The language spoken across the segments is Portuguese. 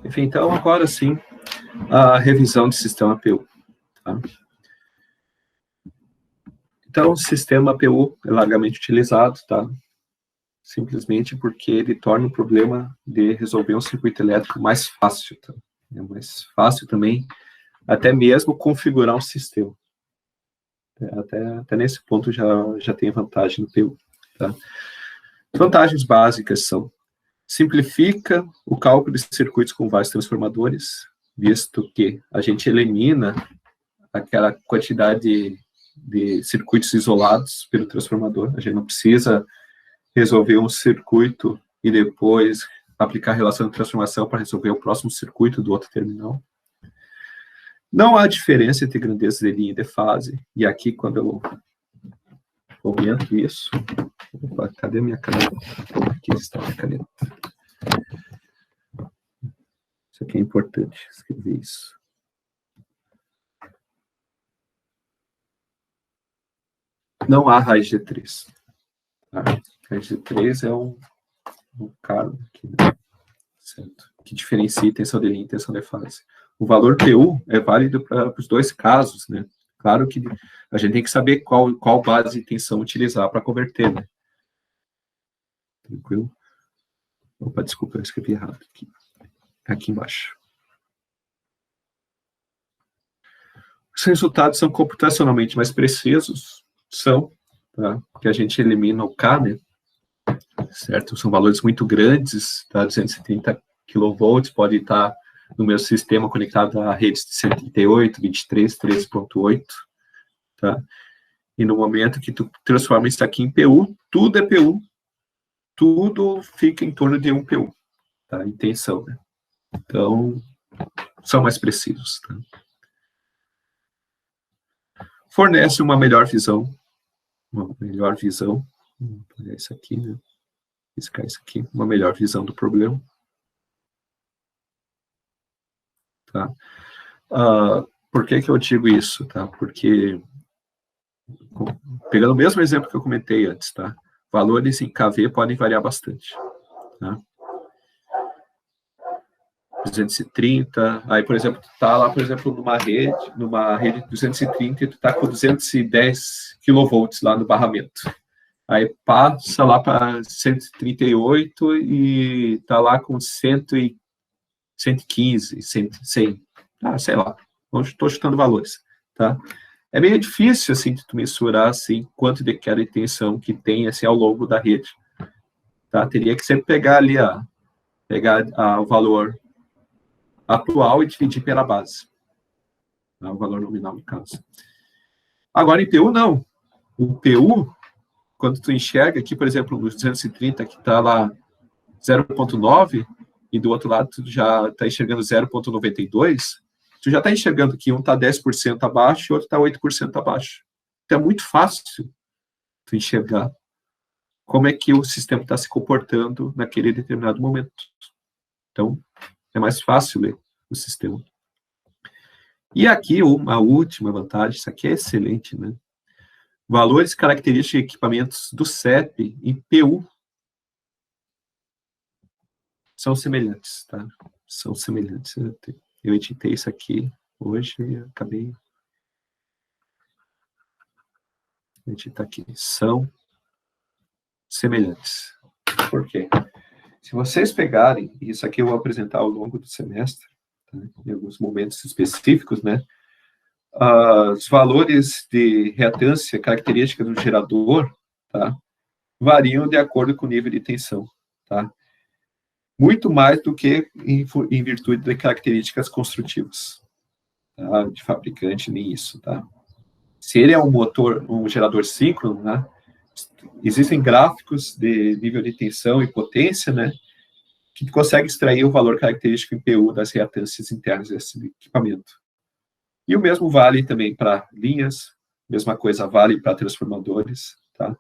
Enfim, então, agora sim, a revisão do sistema PU. Tá? Então, o sistema PU é largamente utilizado, tá? Simplesmente porque ele torna o problema de resolver um circuito elétrico mais fácil. Tá? É mais fácil também, até mesmo configurar um sistema. Até nesse ponto já tem vantagem no PU. Tá? Vantagens básicas são: simplifica o cálculo de circuitos com vários transformadores, visto que a gente elimina aquela quantidade de circuitos isolados pelo transformador. A gente não precisa resolver um circuito e depois aplicar a relação de transformação para resolver o próximo circuito do outro terminal. Não há diferença entre grandezas de linha e de fase. E aqui, quando eu aumento isso... Opa, cadê minha caneta? Aqui está a caneta. Isso aqui é importante, escrever isso. Não há raiz de 3. Tá? Raiz de 3 é um cargo aqui, né? Certo? Que diferencia tensão de linha e tensão de fase. O valor PU é válido para os dois casos, né? Claro que a gente tem que saber qual base de tensão utilizar para converter, né? Tranquilo? Opa, desculpa, eu escrevi errado aqui. Aqui embaixo. Os resultados são computacionalmente mais precisos, tá? Porque a gente elimina o K, né? Certo? São valores muito grandes, tá? 230 kV, pode estar no meu sistema conectado a redes de 138, 23, 13.8, tá? E no momento que tu transforma isso aqui em PU, tudo é PU, tudo fica em torno de 1 PU, tá? Em tensão, né? Então, são mais precisos, tá? Fornece uma melhor visão, vamos olhar isso aqui, né? Riscar isso aqui, uma melhor visão do problema. Tá? Por que eu digo isso? Tá? Porque, pegando o mesmo exemplo que eu comentei antes, tá? Valores em KV podem variar bastante. Tá? 230, aí, por exemplo, tu tá lá, por exemplo, numa rede de 230 e tu tá com 210 kV lá no barramento. Aí passa lá para 138 e tá lá com 115, 100, sei lá, estou chutando valores, tá? É meio difícil, assim, de tu mensurar, assim, quanto de queda e tensão que tem, assim, ao longo da rede, tá? Teria que sempre pegar ali, o valor atual e dividir pela base, tá? O valor nominal, no caso. Agora, em PU, não. O PU, quando tu enxerga aqui, por exemplo, nos 230, que está lá 0,9, e do outro lado tu já está enxergando 0,92, tu já está enxergando que um está 10% abaixo e o outro está 8% abaixo. Então é muito fácil tu enxergar como é que o sistema está se comportando naquele determinado momento. Então, é mais fácil ler o sistema. E aqui, uma última vantagem, isso aqui é excelente, né? Valores característicos de equipamentos do CEP em PU são semelhantes, tá? São semelhantes. Eu editei isso aqui hoje e acabei de editar aqui. São semelhantes. Por quê? Se vocês pegarem, isso aqui eu vou apresentar ao longo do semestre, tá? Em alguns momentos específicos, né? Os valores de reatância característica do gerador, tá? Variam de acordo com o nível de tensão, tá? Muito mais do que em virtude de características construtivas, tá? De fabricante, nem isso, tá? Se ele é um gerador síncrono, né? Existem gráficos de nível de tensão e potência, né? Que consegue extrair o valor característico em PU das reatâncias internas desse equipamento. E o mesmo vale também para linhas, mesma coisa vale para transformadores, tá?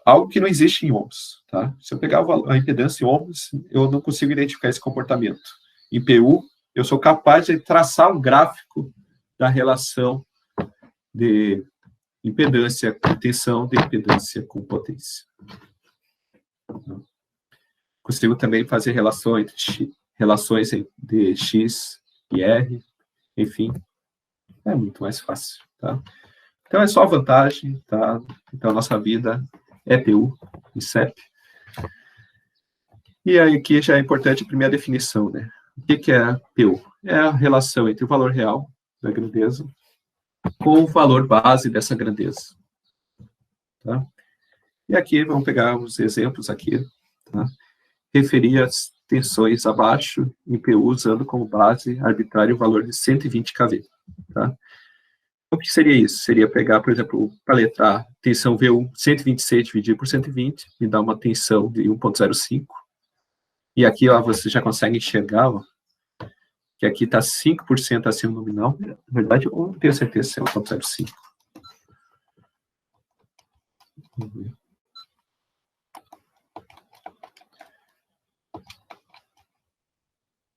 Algo que não existe em ohms, tá? Se eu pegar a impedância em ohms, eu não consigo identificar esse comportamento. Em PU, eu sou capaz de traçar um gráfico da relação de impedância com tensão, de impedância com potência. consigo também fazer relações de X e R, enfim, é muito mais fácil, tá? Então, é só vantagem, tá? Então, a nossa vida é PU e CEP. E aí, aqui já é importante a primeira definição, né? O que é PU? É a relação entre o valor real da grandeza com o valor base dessa grandeza, tá? E aqui, vamos pegar os exemplos aqui, tá? Referir as tensões abaixo em PU usando como base arbitrário o valor de 120 kV, tá? O que seria isso? Seria pegar, por exemplo, para letrar tensão V1, 126 dividido por 120, me dá uma tensão de 1,05. E aqui, ó, você já consegue enxergar, ó, que aqui está 5% acima do nominal. Na verdade, eu não tenho certeza se é 1,05. Vamos ver.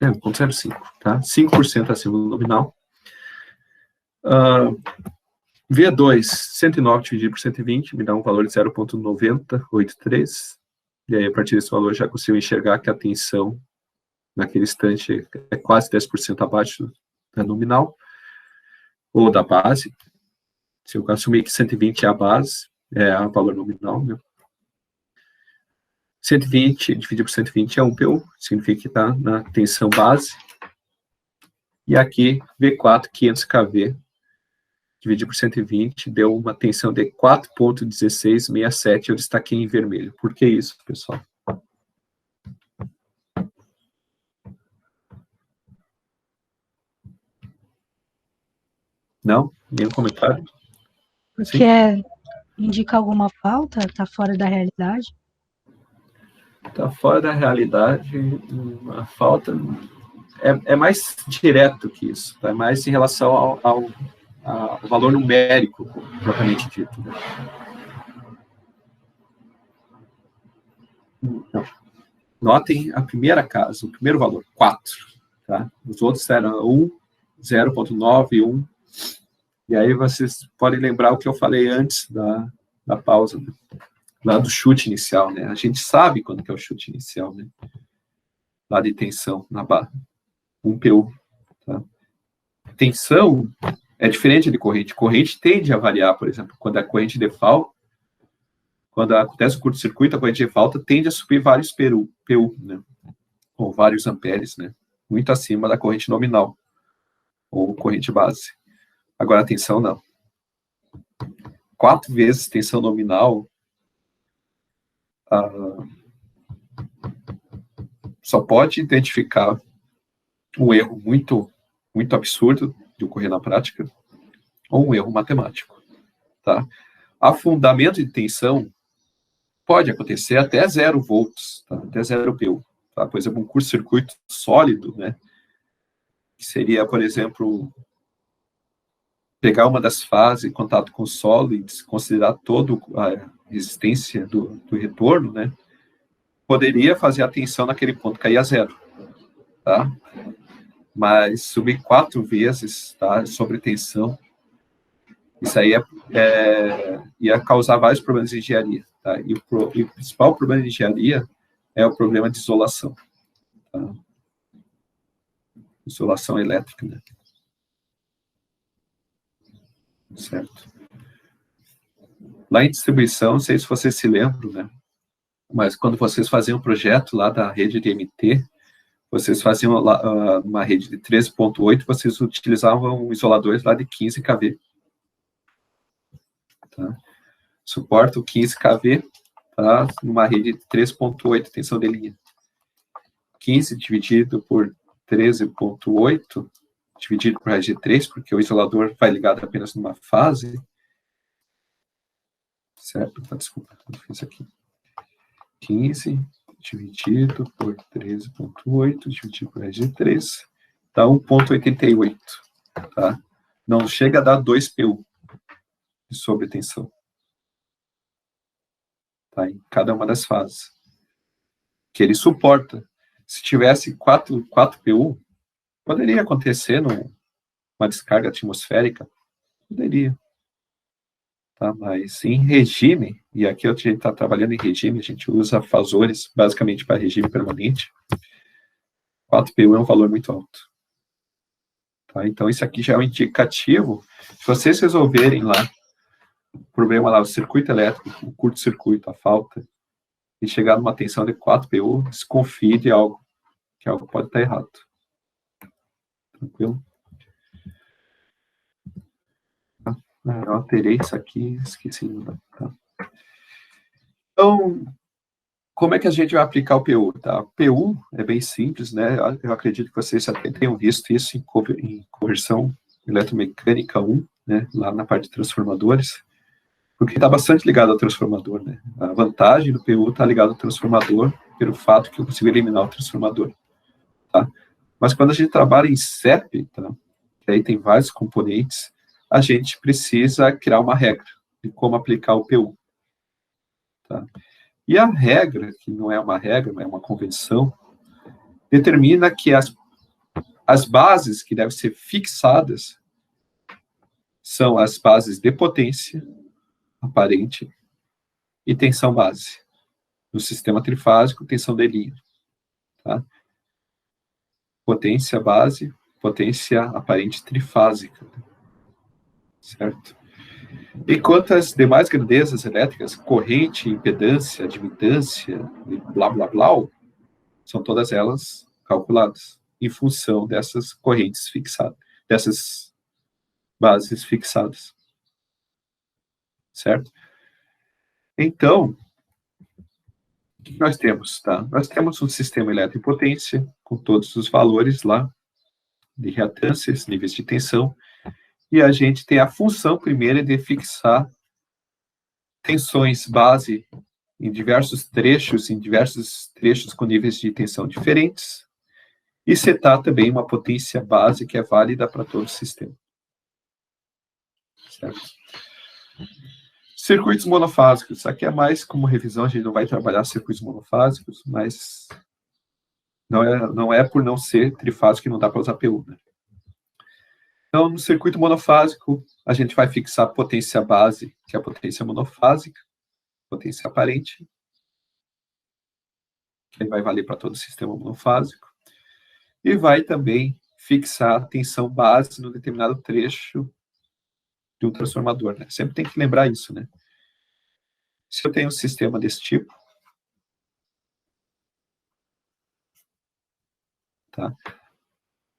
É 1,05, tá? 5% acima do nominal. V2, 109 dividido por 120, me dá um valor de 0,9083. E aí, a partir desse valor, já consigo enxergar que a tensão, naquele instante, é quase 10% abaixo da nominal, ou da base. Se eu assumir que 120 é a base, é o valor nominal, né? 120 dividido por 120 é 1 PU, significa que está na tensão base. E aqui, V4, 500 kV, dividido por 120, deu uma tensão de 4,1667, eu destaquei em vermelho. Por que isso, pessoal? Não? Nenhum comentário? Porque indica alguma falta? Está fora da realidade? Está fora da realidade, a falta é mais direto que isso, tá? É mais em relação ao valor numérico, propriamente dito. Né? Não. Notem a primeira casa, o primeiro valor, 4. Tá? Os outros eram 1, 0,9, 1. E aí vocês podem lembrar o que eu falei antes da pausa, né? Lá do chute inicial, né? A gente sabe quando que é o chute inicial, né? Lá de tensão na barra. 1 PU. Tá? Tensão é diferente de corrente. Corrente tende a variar, por exemplo, quando a corrente de falta, quando acontece o curto-circuito, a corrente de falta tende a subir vários PU, né? Ou vários amperes, né? Muito acima da corrente nominal, ou corrente base. Agora, a tensão, não. 4 vezes tensão nominal, só pode identificar um erro muito, muito absurdo de ocorrer na prática, ou um erro matemático, tá? Afundamento de tensão pode acontecer até 0 volts, tá? Até 0 PU, tá? Por exemplo, um curto-circuito sólido, né? Que seria, por exemplo, pegar uma das fases em contato com o solo e considerar toda a resistência do retorno, né? Poderia fazer a tensão naquele ponto cair a 0, tá? Mas subir 4 vezes, tá? Sobre tensão, isso aí ia causar vários problemas de engenharia, tá? E o principal problema de engenharia é o problema de isolação, tá? Isolação elétrica, né? Certo. Lá em distribuição, não sei se vocês se lembram, né? Mas quando vocês faziam um projeto lá da rede de MT, vocês faziam uma rede de 13.8, vocês utilizavam isoladores lá de 15 kV. Tá? Suporta o 15 kV, tá? Numa rede de 3.8, tensão de linha. 15 dividido por 13.8, dividido por raiz de 3, porque o isolador vai ligado apenas numa fase. Certo? Desculpa, eu fiz aqui. 15 dividido por 13.8, dividido por raiz de 3, dá 1,88. Tá? Não chega a dar 2 PU de sobretensão. Tá? Em cada uma das fases. Que ele suporta. Se tivesse 4 PU, poderia acontecer numa descarga atmosférica? Poderia. Tá? Mas em regime, e aqui a gente está trabalhando em regime, a gente usa fasores basicamente para regime permanente, 4PU é um valor muito alto. Tá? Então, isso aqui já é um indicativo. Se vocês resolverem lá o problema lá, o circuito elétrico, o curto-circuito, a falta, e chegar numa tensão de 4PU, desconfie de algo, que algo pode estar errado. Tranquilo? Eu alterei isso aqui, esqueci. Tá? Então, como é que a gente vai aplicar o PU? Tá? O PU é bem simples, né? Eu acredito que vocês até tenham visto isso em conversão eletromecânica 1, né? Lá na parte de transformadores, porque está bastante ligado ao transformador, né? A vantagem do PU está ligado ao transformador, pelo fato que eu consigo eliminar o transformador, tá? Mas quando a gente trabalha em CEP, tá? Que aí tem vários componentes, a gente precisa criar uma regra de como aplicar o PU, tá? E a regra, que não é uma regra, mas é uma convenção, determina que as bases que devem ser fixadas são as bases de potência aparente e tensão base. No sistema trifásico, tensão de linha. Tá? Potência base, potência aparente trifásica. Certo? E quanto às demais grandezas elétricas, corrente, impedância, admitância, blá, blá, blá, são todas elas calculadas em função dessas correntes fixadas, dessas bases fixadas. Certo? Então, o que nós temos? Tá? Nós temos um sistema elétrico em potência, com todos os valores lá, de reatâncias, níveis de tensão, e a gente tem a função primeira de fixar tensões base em diversos trechos com níveis de tensão diferentes, e setar também uma potência base que é válida para todo o sistema. Certo? Circuitos monofásicos. Aqui é mais como revisão, a gente não vai trabalhar circuitos monofásicos, mas não é por não ser trifásico que não dá para usar PU, né? Então, no circuito monofásico, a gente vai fixar a potência base, que é a potência monofásica, potência aparente, que vai valer para todo o sistema monofásico, e vai também fixar a tensão base no determinado trecho de um transformador, né? Sempre tem que lembrar isso, né? Se eu tenho um sistema desse tipo, tá?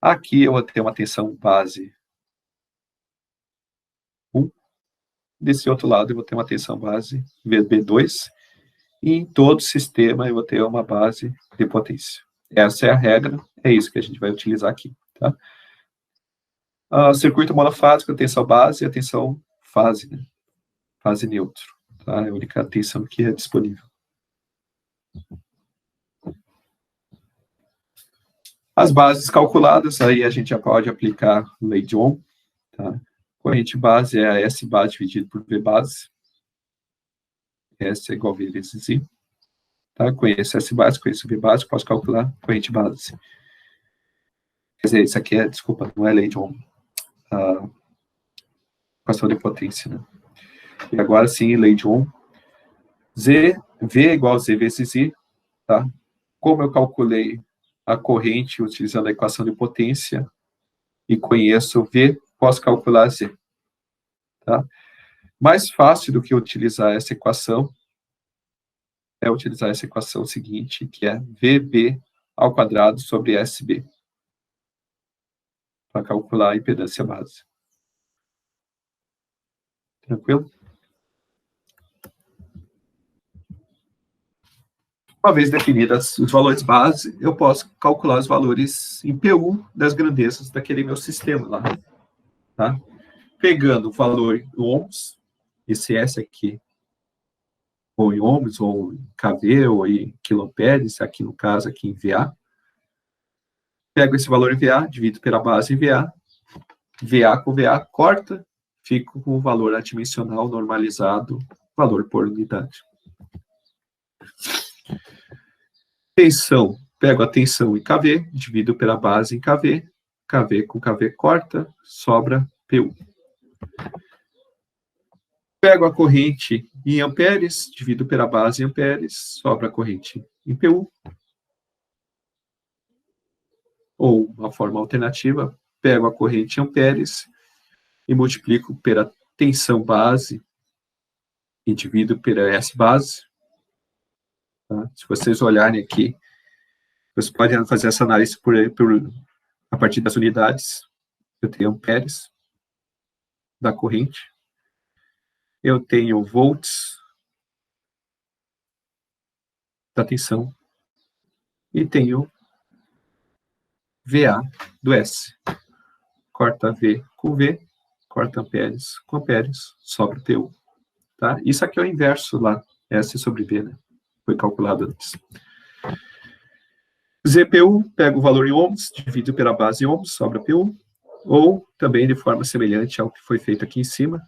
Aqui eu vou ter uma tensão base 1, desse outro lado eu vou ter uma tensão base VB2, e em todo o sistema eu vou ter uma base de potência. Essa é a regra, é isso que a gente vai utilizar aqui, tá? Circuito monofásico, a tensão base e a tensão fase, né? Fase neutro, tá? É a única tensão que é disponível. As bases calculadas, aí a gente já pode aplicar lei de Ohm, tá? Corrente base é a S base dividido por V base. S é igual a V vezes I. Tá? Conheço S base, conheço V base, posso calcular corrente base. Quer dizer, isso aqui desculpa, não é lei de Ohm. Equação de potência, né? E agora sim, lei de Ohm. V é igual a Z vezes I, tá? Como eu calculei a corrente utilizando a equação de potência e conheço V, posso calcular Z. Tá? Mais fácil do que utilizar essa equação é utilizar essa equação seguinte, que é VB ao quadrado sobre SB, para calcular a impedância base. Tranquilo? Uma vez definidos os valores base, eu posso calcular os valores em PU das grandezas daquele meu sistema lá. Tá? Pegando o valor em ohms, esse S aqui, ou em ohms, ou em kV, ou em quilopéries, aqui no caso, aqui em VA. Pego esse valor em VA, divido pela base em VA, VA com VA, corta, fico com o valor adimensional normalizado, valor por unidade. Tensão, pego a tensão em kV, divido pela base em kV, kV com kV corta, sobra PU. Pego a corrente em amperes, divido pela base em amperes, sobra a corrente em PU. Ou, uma forma alternativa, pego a corrente em amperes e multiplico pela tensão base e divido pela S base. Tá? Se vocês olharem aqui, vocês podem fazer essa análise a partir das unidades. Eu tenho amperes da corrente. Eu tenho volts da tensão. E tenho VA do S. Corta V com V, corta amperes com amperes, sobra PU. Tá? Isso aqui é o inverso lá, S sobre V, né? Foi calculado antes. ZPU, pego o valor em ohms, divido pela base em ohms, sobra PU. Ou, também de forma semelhante ao que foi feito aqui em cima,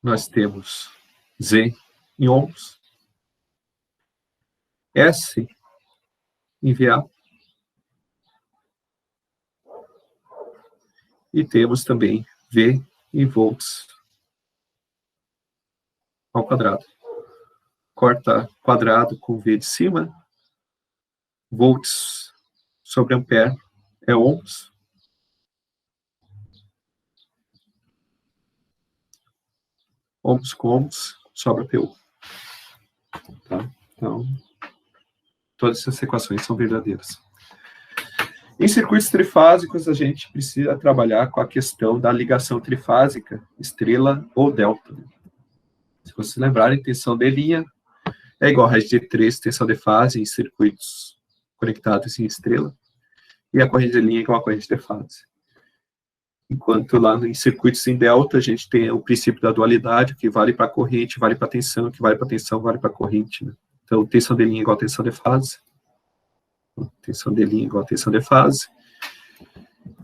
nós temos Z em ohms, S em VA, e temos também V em volts ao quadrado. Corta quadrado com V de cima, volts sobre ampere é ohms, ohms com ohms, sobra PU. Tá? Então, todas essas equações são verdadeiras. Em circuitos trifásicos, a gente precisa trabalhar com a questão da ligação trifásica, estrela ou delta. Se vocês lembrarem, tensão de linha é igual a raiz de 3, tensão de fase em circuitos conectados em estrela, e a corrente de linha é igual a corrente de fase. Enquanto lá em circuitos em delta, a gente tem o princípio da dualidade, que vale para a corrente, vale para a tensão, que vale para a tensão, vale para a corrente. Né? Então, tensão de linha é igual a tensão de fase. Tensão de linha é igual a tensão de fase.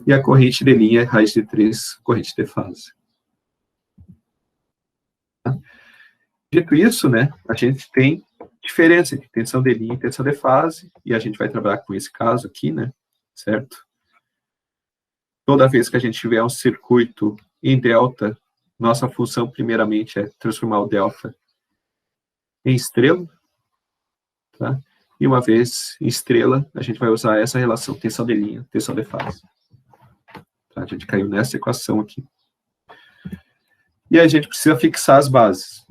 E a corrente de linha é raiz de 3, corrente de fase. Dito isso, né, a gente tem diferença entre tensão de linha e tensão de fase, e a gente vai trabalhar com esse caso aqui, né, certo? Toda vez que a gente tiver um circuito em delta, nossa função, primeiramente, é transformar o delta em estrela, tá? E uma vez em estrela, a gente vai usar essa relação tensão de linha, tensão de fase. Tá? A gente caiu nessa equação aqui. E a gente precisa fixar as bases.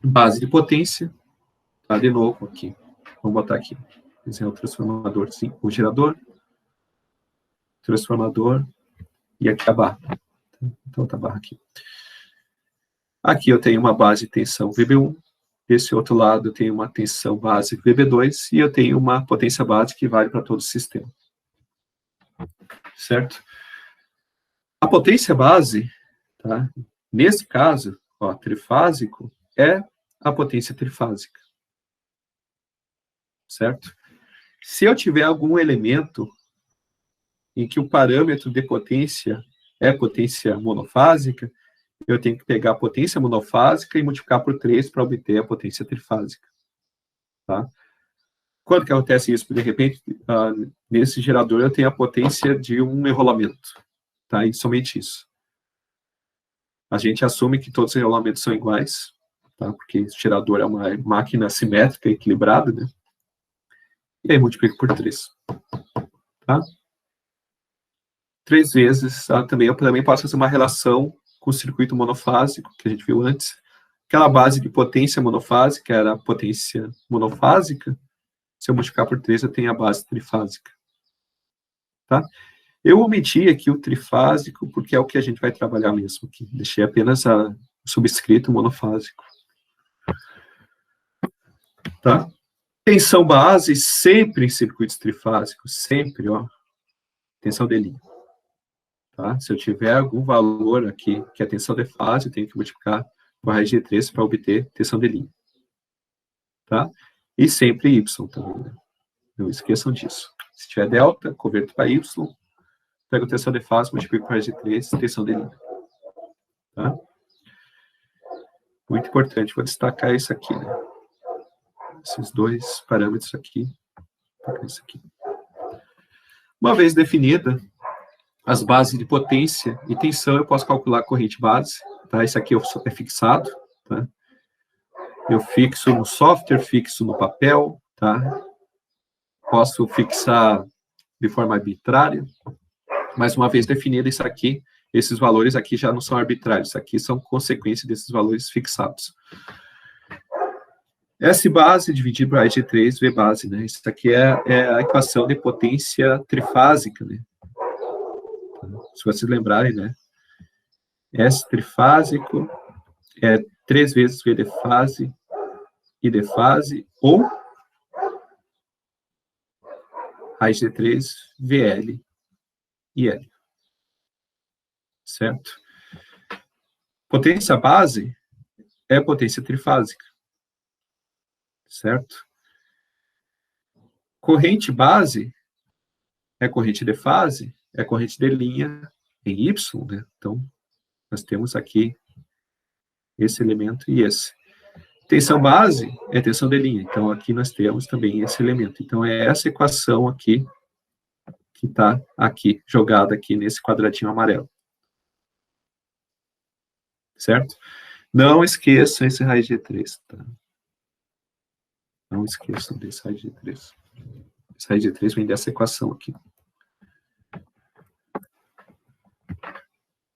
Base de potência, tá? De novo aqui. Vamos botar aqui. Esse é o transformador, sim, o gerador, transformador, e aqui a barra. Então, tá a barra aqui. Aqui eu tenho uma base de tensão VB1, desse outro lado eu tenho uma tensão base VB2, e eu tenho uma potência base que vale para todo o sistema. Certo? A potência base, tá? Nesse caso, ó, trifásico, é a potência trifásica. Certo? Se eu tiver algum elemento em que o parâmetro de potência é potência monofásica, eu tenho que pegar a potência monofásica e multiplicar por 3 para obter a potência trifásica. Tá? Quando que acontece isso? De repente, nesse gerador eu tenho a potência de um enrolamento. Tá? E somente isso. A gente assume que todos os enrolamentos são iguais, tá? Porque esse gerador é uma máquina simétrica, equilibrada, né? E aí multiplico por 3. Tá? 3 vezes, tá? Eu também posso fazer uma relação com o circuito monofásico, que a gente viu antes. Aquela base de potência monofásica era a potência monofásica. Se eu multiplicar por 3, eu tenho a base trifásica. Tá? Eu omiti aqui o trifásico, porque é o que a gente vai trabalhar mesmo aqui. Deixei apenas o subscrito monofásico. Tá? Tensão base, sempre em circuitos trifásicos, sempre, ó. Tensão de linha. Tá? Se eu tiver algum valor aqui, que é tensão de fase, eu tenho que multiplicar por raiz de 3 para obter tensão de linha. Tá? E sempre Y também, né? Não esqueçam disso. Se tiver delta, converto para Y, pego tensão de fase, multiplico por raiz de 3, tensão de linha. Tá? Muito importante, vou destacar isso aqui, né? Esses dois parâmetros aqui. Isso aqui. Uma vez definida as bases de potência e tensão, eu posso calcular a corrente base, tá? Isso aqui é fixado, tá? Eu fixo no software, fixo no papel, tá? Posso fixar de forma arbitrária, mas uma vez definido isso aqui, esses valores aqui já não são arbitrários, isso aqui são consequência desses valores fixados. S base dividido por raiz de 3, V base, né? Isso aqui é a equação de potência trifásica, né? Se vocês lembrarem, né? S trifásico é 3 vezes V de fase e de fase, ou raiz de 3, VL e L. Certo? Potência base é potência trifásica. Certo? Corrente base é corrente de fase, é corrente de linha em Y, né? Então, nós temos aqui esse elemento e esse. Tensão base é tensão de linha, então aqui nós temos também esse elemento. Então, é essa equação aqui, que está aqui, jogada aqui nesse quadradinho amarelo. Certo? Não esqueçam esse raiz de 3, tá? Não esqueçam desse raiz de 3. Esse raiz de 3 vem dessa equação aqui.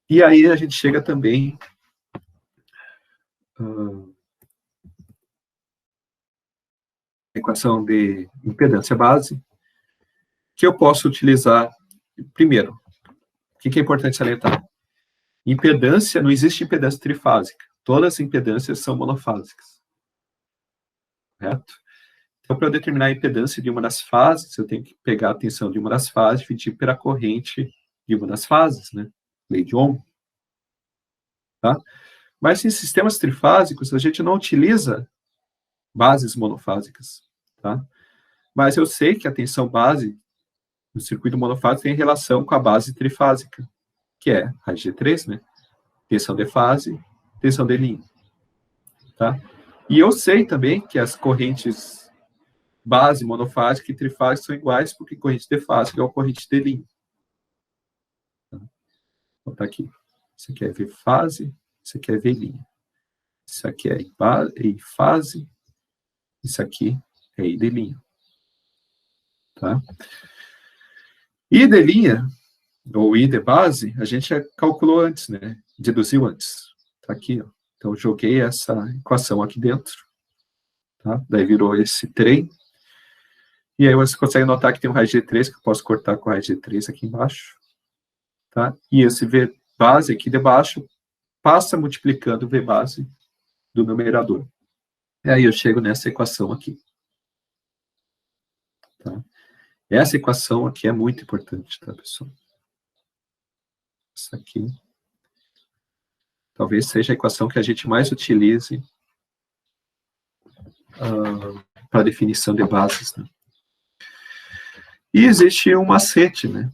E aí a gente chega também a equação de impedância base, que eu posso utilizar, primeiro, o que é importante salientar? Impedância, não existe impedância trifásica. Todas as impedâncias são monofásicas. Correto? Então, para eu determinar a impedância de uma das fases, eu tenho que pegar a tensão de uma das fases e dividir pela corrente de uma das fases, né? Lei de Ohm. Tá? Mas em sistemas trifásicos, a gente não utiliza bases monofásicas. Tá? Mas eu sei que a tensão base no circuito monofásico tem relação com a base trifásica, que é raiz de 3, né? Tensão de fase, tensão de linha. Tá? E eu sei também que as correntes base, monofásica e trifásica são iguais, porque corrente de fase é a corrente de linha. Tá? Vou botar aqui. Isso aqui é V fase, isso aqui é V linha. Isso aqui é I fase, isso aqui é I de linha. Tá? I de linha, ou I de base, a gente já calculou antes, né? Deduziu antes. Tá aqui, ó. Então, eu joguei essa equação aqui dentro. Tá? Daí virou esse trem. E aí você consegue notar que tem um raiz de 3, que eu posso cortar com raiz de 3 aqui embaixo. Tá? E esse V base aqui de baixo passa multiplicando o V base do numerador. E aí eu chego nessa equação aqui. Tá? Essa equação aqui é muito importante, tá, pessoal? Essa aqui talvez seja a equação que a gente mais utilize para definição de bases, né? E existe um macete, né?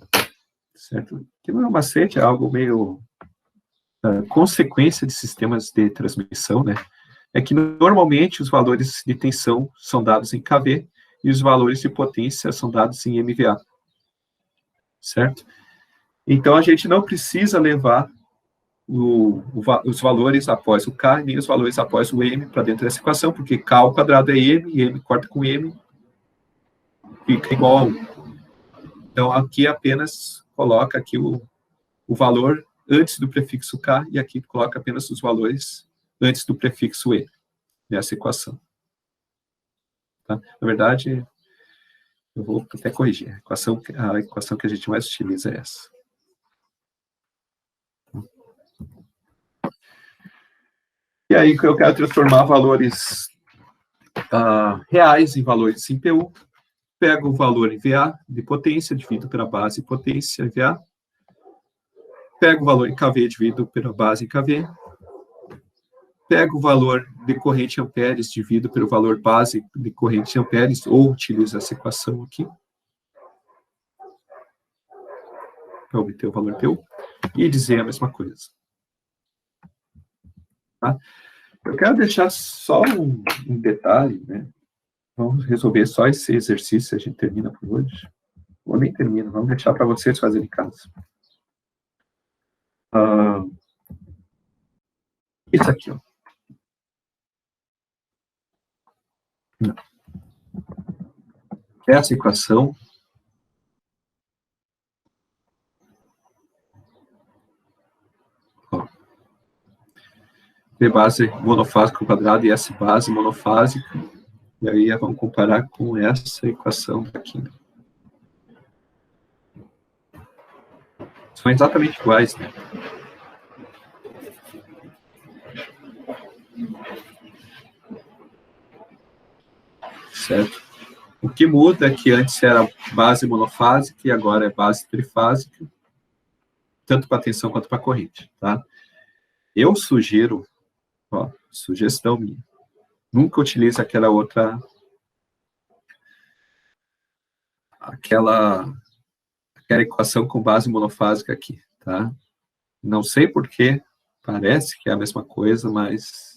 Certo? Que não é um macete, é algo meio consequência de sistemas de transmissão, né? É que normalmente os valores de tensão são dados em kV e os valores de potência são dados em MVA. Certo? Então a gente não precisa levar os valores após o K, nem os valores após o M para dentro dessa equação, porque K ao quadrado é M, e M corta com M, fica igual a 1. Então, aqui apenas coloca aqui o valor antes do prefixo K, e aqui coloca apenas os valores antes do prefixo E, nessa equação. Tá? Na verdade, eu vou até corrigir. A equação que a gente mais utiliza é essa. E aí, eu quero transformar valores reais em valores em PU. Pego o valor em VA de potência, divido pela base potência VA. Pego o valor em KV, divido pela base em KV. Pego o valor de corrente em amperes, divido pelo valor base de corrente em amperes, ou utilizo essa equação aqui, para obter o valor PU, e dizer a mesma coisa. Tá? Eu quero deixar só um detalhe, né? Vamos resolver só esse exercício, a gente termina por hoje. Ou nem termina, vamos deixar para vocês fazerem em casa. Ah, isso aqui, ó. Não. Essa equação ó, V base monofásica ao quadrado e S base monofásica, e aí vamos comparar com essa equação aqui. São exatamente iguais, né? Certo? O que muda é que antes era base monofásica e agora é base trifásica, tanto para tensão quanto para corrente, tá? Eu sugiro, ó, sugestão minha, nunca utilize aquela equação com base monofásica aqui, tá? Não sei porquê, parece que é a mesma coisa, mas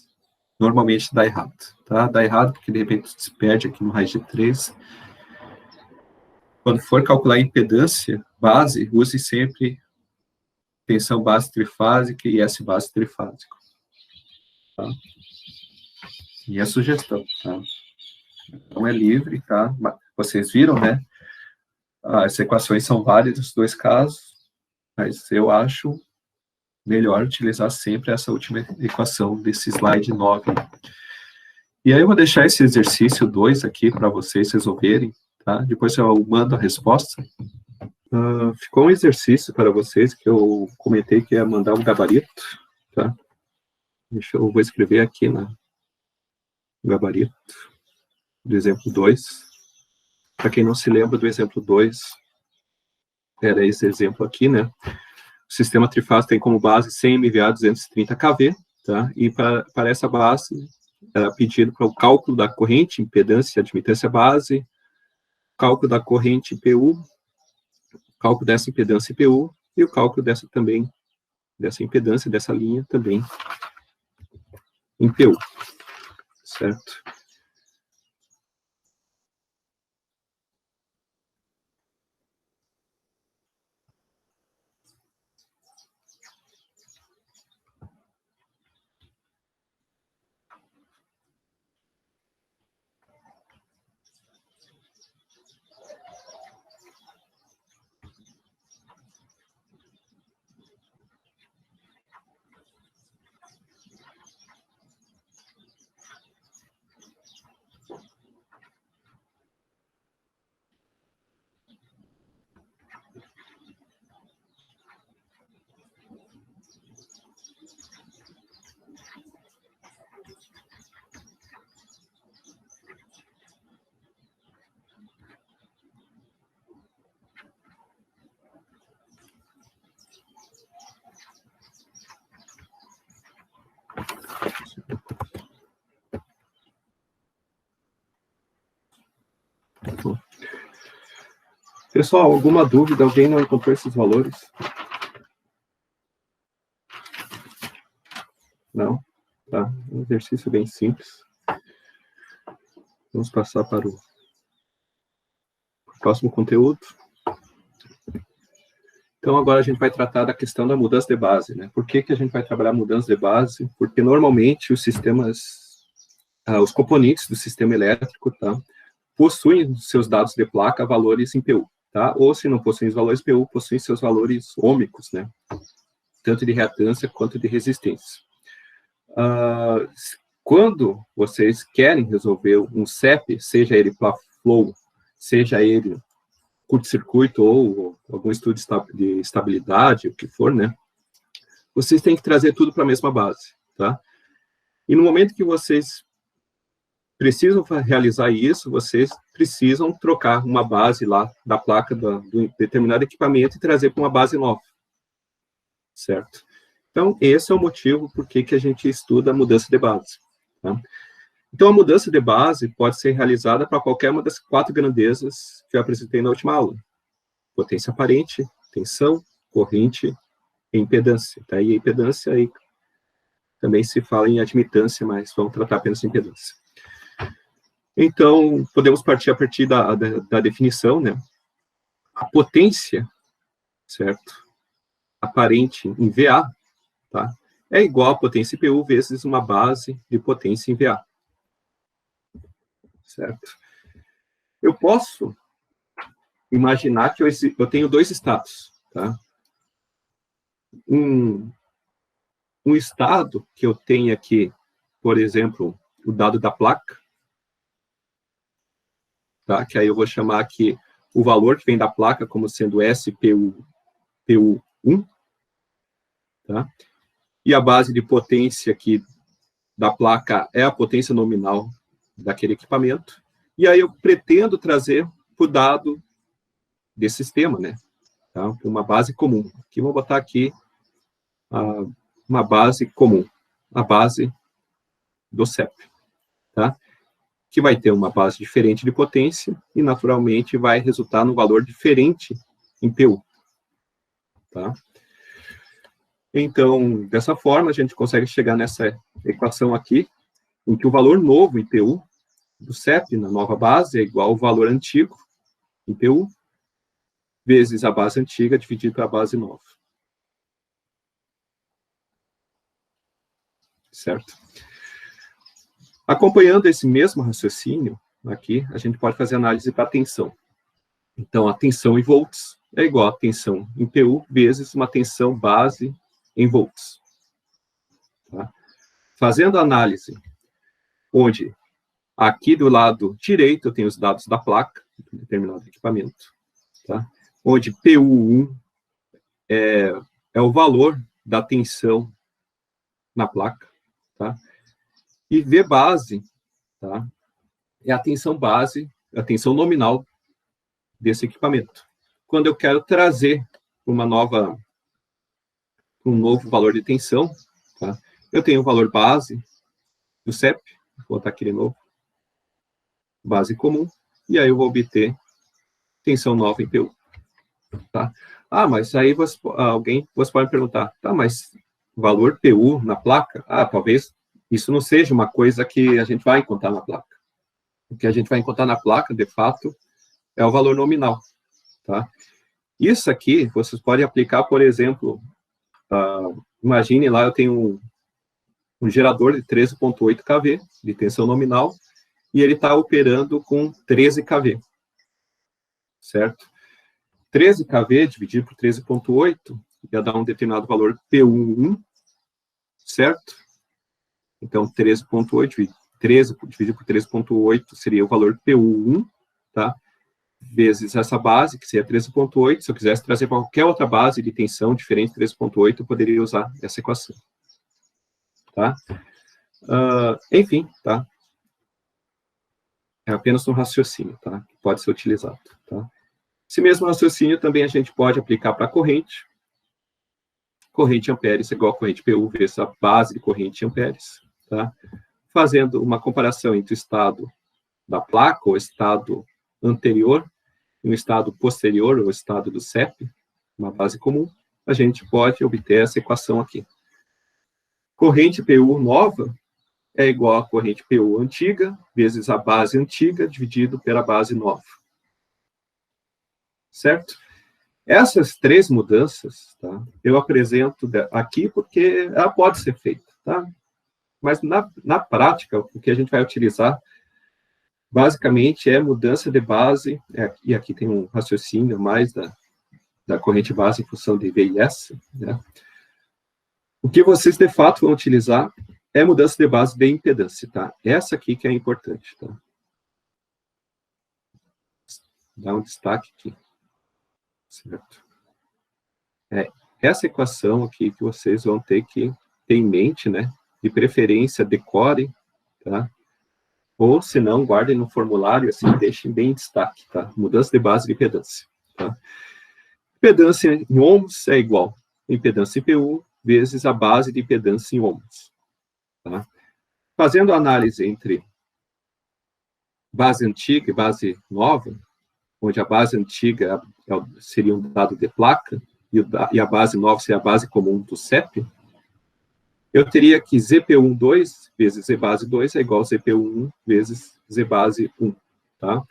normalmente dá errado, tá? Dá errado porque de repente se perde aqui no raiz de 3. Quando for calcular a impedância base, use sempre tensão base trifásica e S base trifásico. Tá? E a sugestão, tá? Então é livre, tá? Vocês viram, né? As equações são válidas nos dois casos, mas eu acho melhor utilizar sempre essa última equação desse slide 9. E aí eu vou deixar esse exercício 2 aqui para vocês resolverem, tá? Depois eu mando a resposta. Ficou um exercício para vocês que eu comentei que ia mandar um gabarito, tá? Eu vou escrever aqui no gabarito do exemplo 2. Para quem não se lembra do exemplo 2, era esse exemplo aqui, né? O sistema trifásico tem como base 100 MVA 230 kV, tá? E para essa base, era pedido para o cálculo da corrente, impedância e admitância base, cálculo da corrente IPU, cálculo dessa impedância IPU, e o cálculo dessa impedância, dessa linha também em PU, certo? Pessoal, alguma dúvida? Alguém não encontrou esses valores? Não? Tá. Um exercício bem simples. Vamos passar para o próximo conteúdo. Então, agora a gente vai tratar da questão da mudança de base, né? Por que a gente vai trabalhar mudança de base? Porque, normalmente, os sistemas, os componentes do sistema elétrico, tá? Possuem seus dados de placa valores em PU, tá? Ou, se não possuem os valores PU, possuem seus valores ômicos, né? Tanto de reatância quanto de resistência. Quando vocês querem resolver um CEP, seja ele flow, seja ele curto-circuito ou algum estudo de estabilidade, o que for, né? Vocês têm que trazer tudo para a mesma base, tá? E no momento que vocês precisam realizar isso, vocês precisam trocar uma base lá da placa do determinado equipamento e trazer para uma base nova, certo? Então, esse é o motivo por que a gente estuda a mudança de base, tá? Então, a mudança de base pode ser realizada para qualquer uma das 4 grandezas que eu apresentei na última aula. Potência aparente, tensão, corrente e impedância. Tá? E a impedância aí também se fala em admitância, mas vamos tratar apenas de impedância. Então, podemos partir a partir da definição, né? A potência, certo? aparente em VA, tá? É igual a potência IPU vezes uma base de potência em VA. Certo? Eu posso imaginar que eu tenho dois estados, tá? Um estado que eu tenho aqui, por exemplo, o dado da placa, tá? Que aí eu vou chamar aqui o valor que vem da placa como sendo SPU1, tá? E a base de potência aqui da placa é a potência nominal daquele equipamento. E aí eu pretendo trazer para o dado desse sistema, né? Tá? Uma base comum. Aqui vou botar aqui uma base comum, a base do CEP, tá? Que vai ter uma base diferente de potência e, naturalmente, vai resultar num valor diferente em PU, tá? Então, dessa forma, a gente consegue chegar nessa equação aqui, em que o valor novo em PU do CEP na nova base é igual ao valor antigo em PU, vezes a base antiga dividido pela base nova. Certo? Acompanhando esse mesmo raciocínio, aqui, a gente pode fazer análise para tensão. Então, a tensão em volts é igual a tensão em PU vezes uma tensão base em volts. Tá? Fazendo a análise, onde aqui do lado direito eu tenho os dados da placa, de determinado equipamento, tá? Onde PU1 é o valor da tensão na placa, tá? E V base, tá? É a tensão base, a tensão nominal desse equipamento. Quando eu quero trazer um novo valor de tensão, tá? Eu tenho o valor base do CEP, vou botar aqui de novo, base comum, e aí eu vou obter tensão nova em PU. Tá? Ah, mas aí você pode me perguntar, tá, mas valor PU na placa? Ah, talvez isso não seja uma coisa que a gente vai encontrar na placa. O que a gente vai encontrar na placa, de fato, é o valor nominal. Tá? Isso aqui, vocês podem aplicar, por exemplo, imagine lá, eu tenho um gerador de 13,8 kV de tensão nominal e ele está operando com 13 kV. Certo? 13 kV dividido por 13,8 ia dar um determinado valor PU1, certo? Então, 13,8 dividido por 13,8 seria o valor PU1, tá? Vezes essa base, que seria 13,8. Se eu quisesse trazer para qualquer outra base de tensão diferente de 13,8, eu poderia usar essa equação. Tá? Enfim, tá? É apenas um raciocínio, tá? Que pode ser utilizado, tá? Esse mesmo raciocínio também a gente pode aplicar para a corrente. Corrente amperes é igual a corrente PU vezes a base de corrente amperes, tá? Fazendo uma comparação entre o estado da placa, o estado anterior, e o estado posterior, o estado do CEP, uma base comum, a gente pode obter essa equação aqui. Corrente PU nova é igual a corrente PU antiga, vezes a base antiga, dividido pela base nova. Certo? Essas três mudanças, tá, eu apresento aqui porque ela pode ser feita, tá? Mas na prática, o que a gente vai utilizar, basicamente, é mudança de base, e aqui tem um raciocínio mais da corrente base em função de V e S, né? O que vocês, de fato, vão utilizar é mudança de base de impedância, tá? Essa aqui que é importante, tá? Dá um destaque aqui. Certo? Essa equação aqui que vocês vão ter que ter em mente, né? De preferência, decorem, tá? Ou, se não, guardem no formulário, assim, deixem bem em destaque, tá? Mudança de base de impedância, tá? Impedância em ohms é igual a impedância em PU vezes a base de impedância em ohms, tá? Fazendo a análise entre base antiga e base nova, onde a base antiga seria um dado de placa e a base nova seria a base comum do CEP, eu teria que ZPU2 vezes Z base 2 é igual a ZPU1 vezes Z base 1, tá?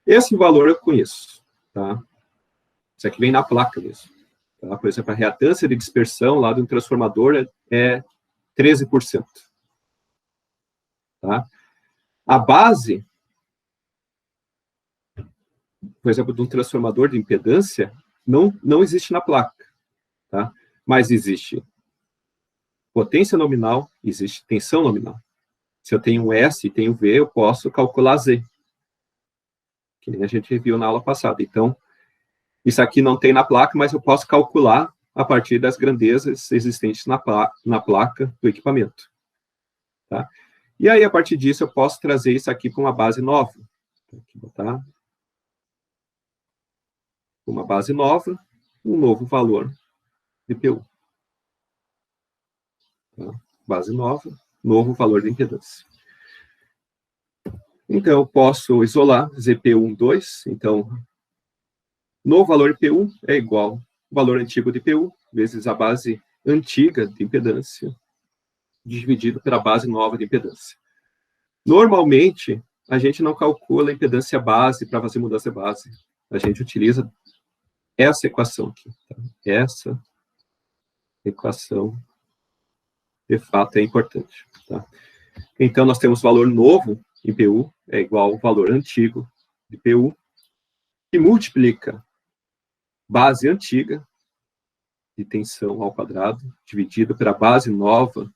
Esse valor eu conheço, tá? Isso aqui vem na placa mesmo, Tá? Por exemplo, a reatância de dispersão lá de um transformador é 13%. Tá? A base, por exemplo, de um transformador de impedância, não existe na placa. Tá? Mas existe potência nominal, existe tensão nominal. Se eu tenho S e tenho V, eu posso calcular Z, que nem a gente viu na aula passada. Então, isso aqui não tem na placa, mas eu posso calcular a partir das grandezas existentes na placa do equipamento. Tá? E aí, a partir disso, eu posso trazer isso aqui para uma base nova. Aqui, botar uma base nova, um novo valor de PU. Tá? Base nova, novo valor de impedância. Então, eu posso isolar ZPU12. Então, no valor de PU é igual ao valor antigo de PU, vezes a base antiga de impedância, dividido pela base nova de impedância. Normalmente, a gente não calcula a impedância base para fazer mudança de base. A gente utiliza essa equação aqui. Tá? Essa equação, de fato, é importante. Tá? Então, nós temos valor novo em PU, é igual ao valor antigo de PU, que multiplica base antiga de tensão ao quadrado, dividido pela base nova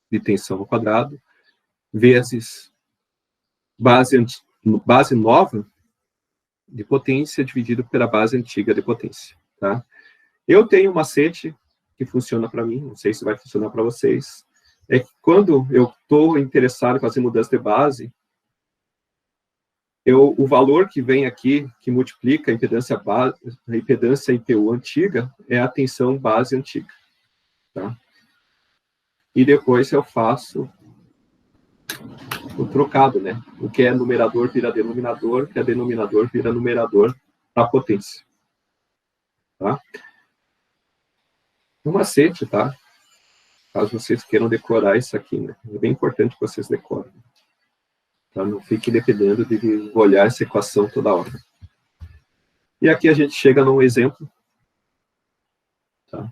de tensão ao quadrado, vezes base nova de potência dividido pela base antiga de potência. Tá? Eu tenho um macete que funciona para mim, não sei se vai funcionar para vocês, é que quando eu estou interessado em fazer mudança de base, o valor que vem aqui, que multiplica a impedância IPU antiga, é a tensão base antiga. Tá? E depois eu faço o trocado, né? O que é numerador vira denominador, o que é denominador vira numerador para potência. Tá? Um macete, tá? Caso vocês queiram decorar isso aqui, né? É bem importante que vocês decorem. Tá? Não fique dependendo de olhar essa equação toda hora. E aqui a gente chega num exemplo. Tá?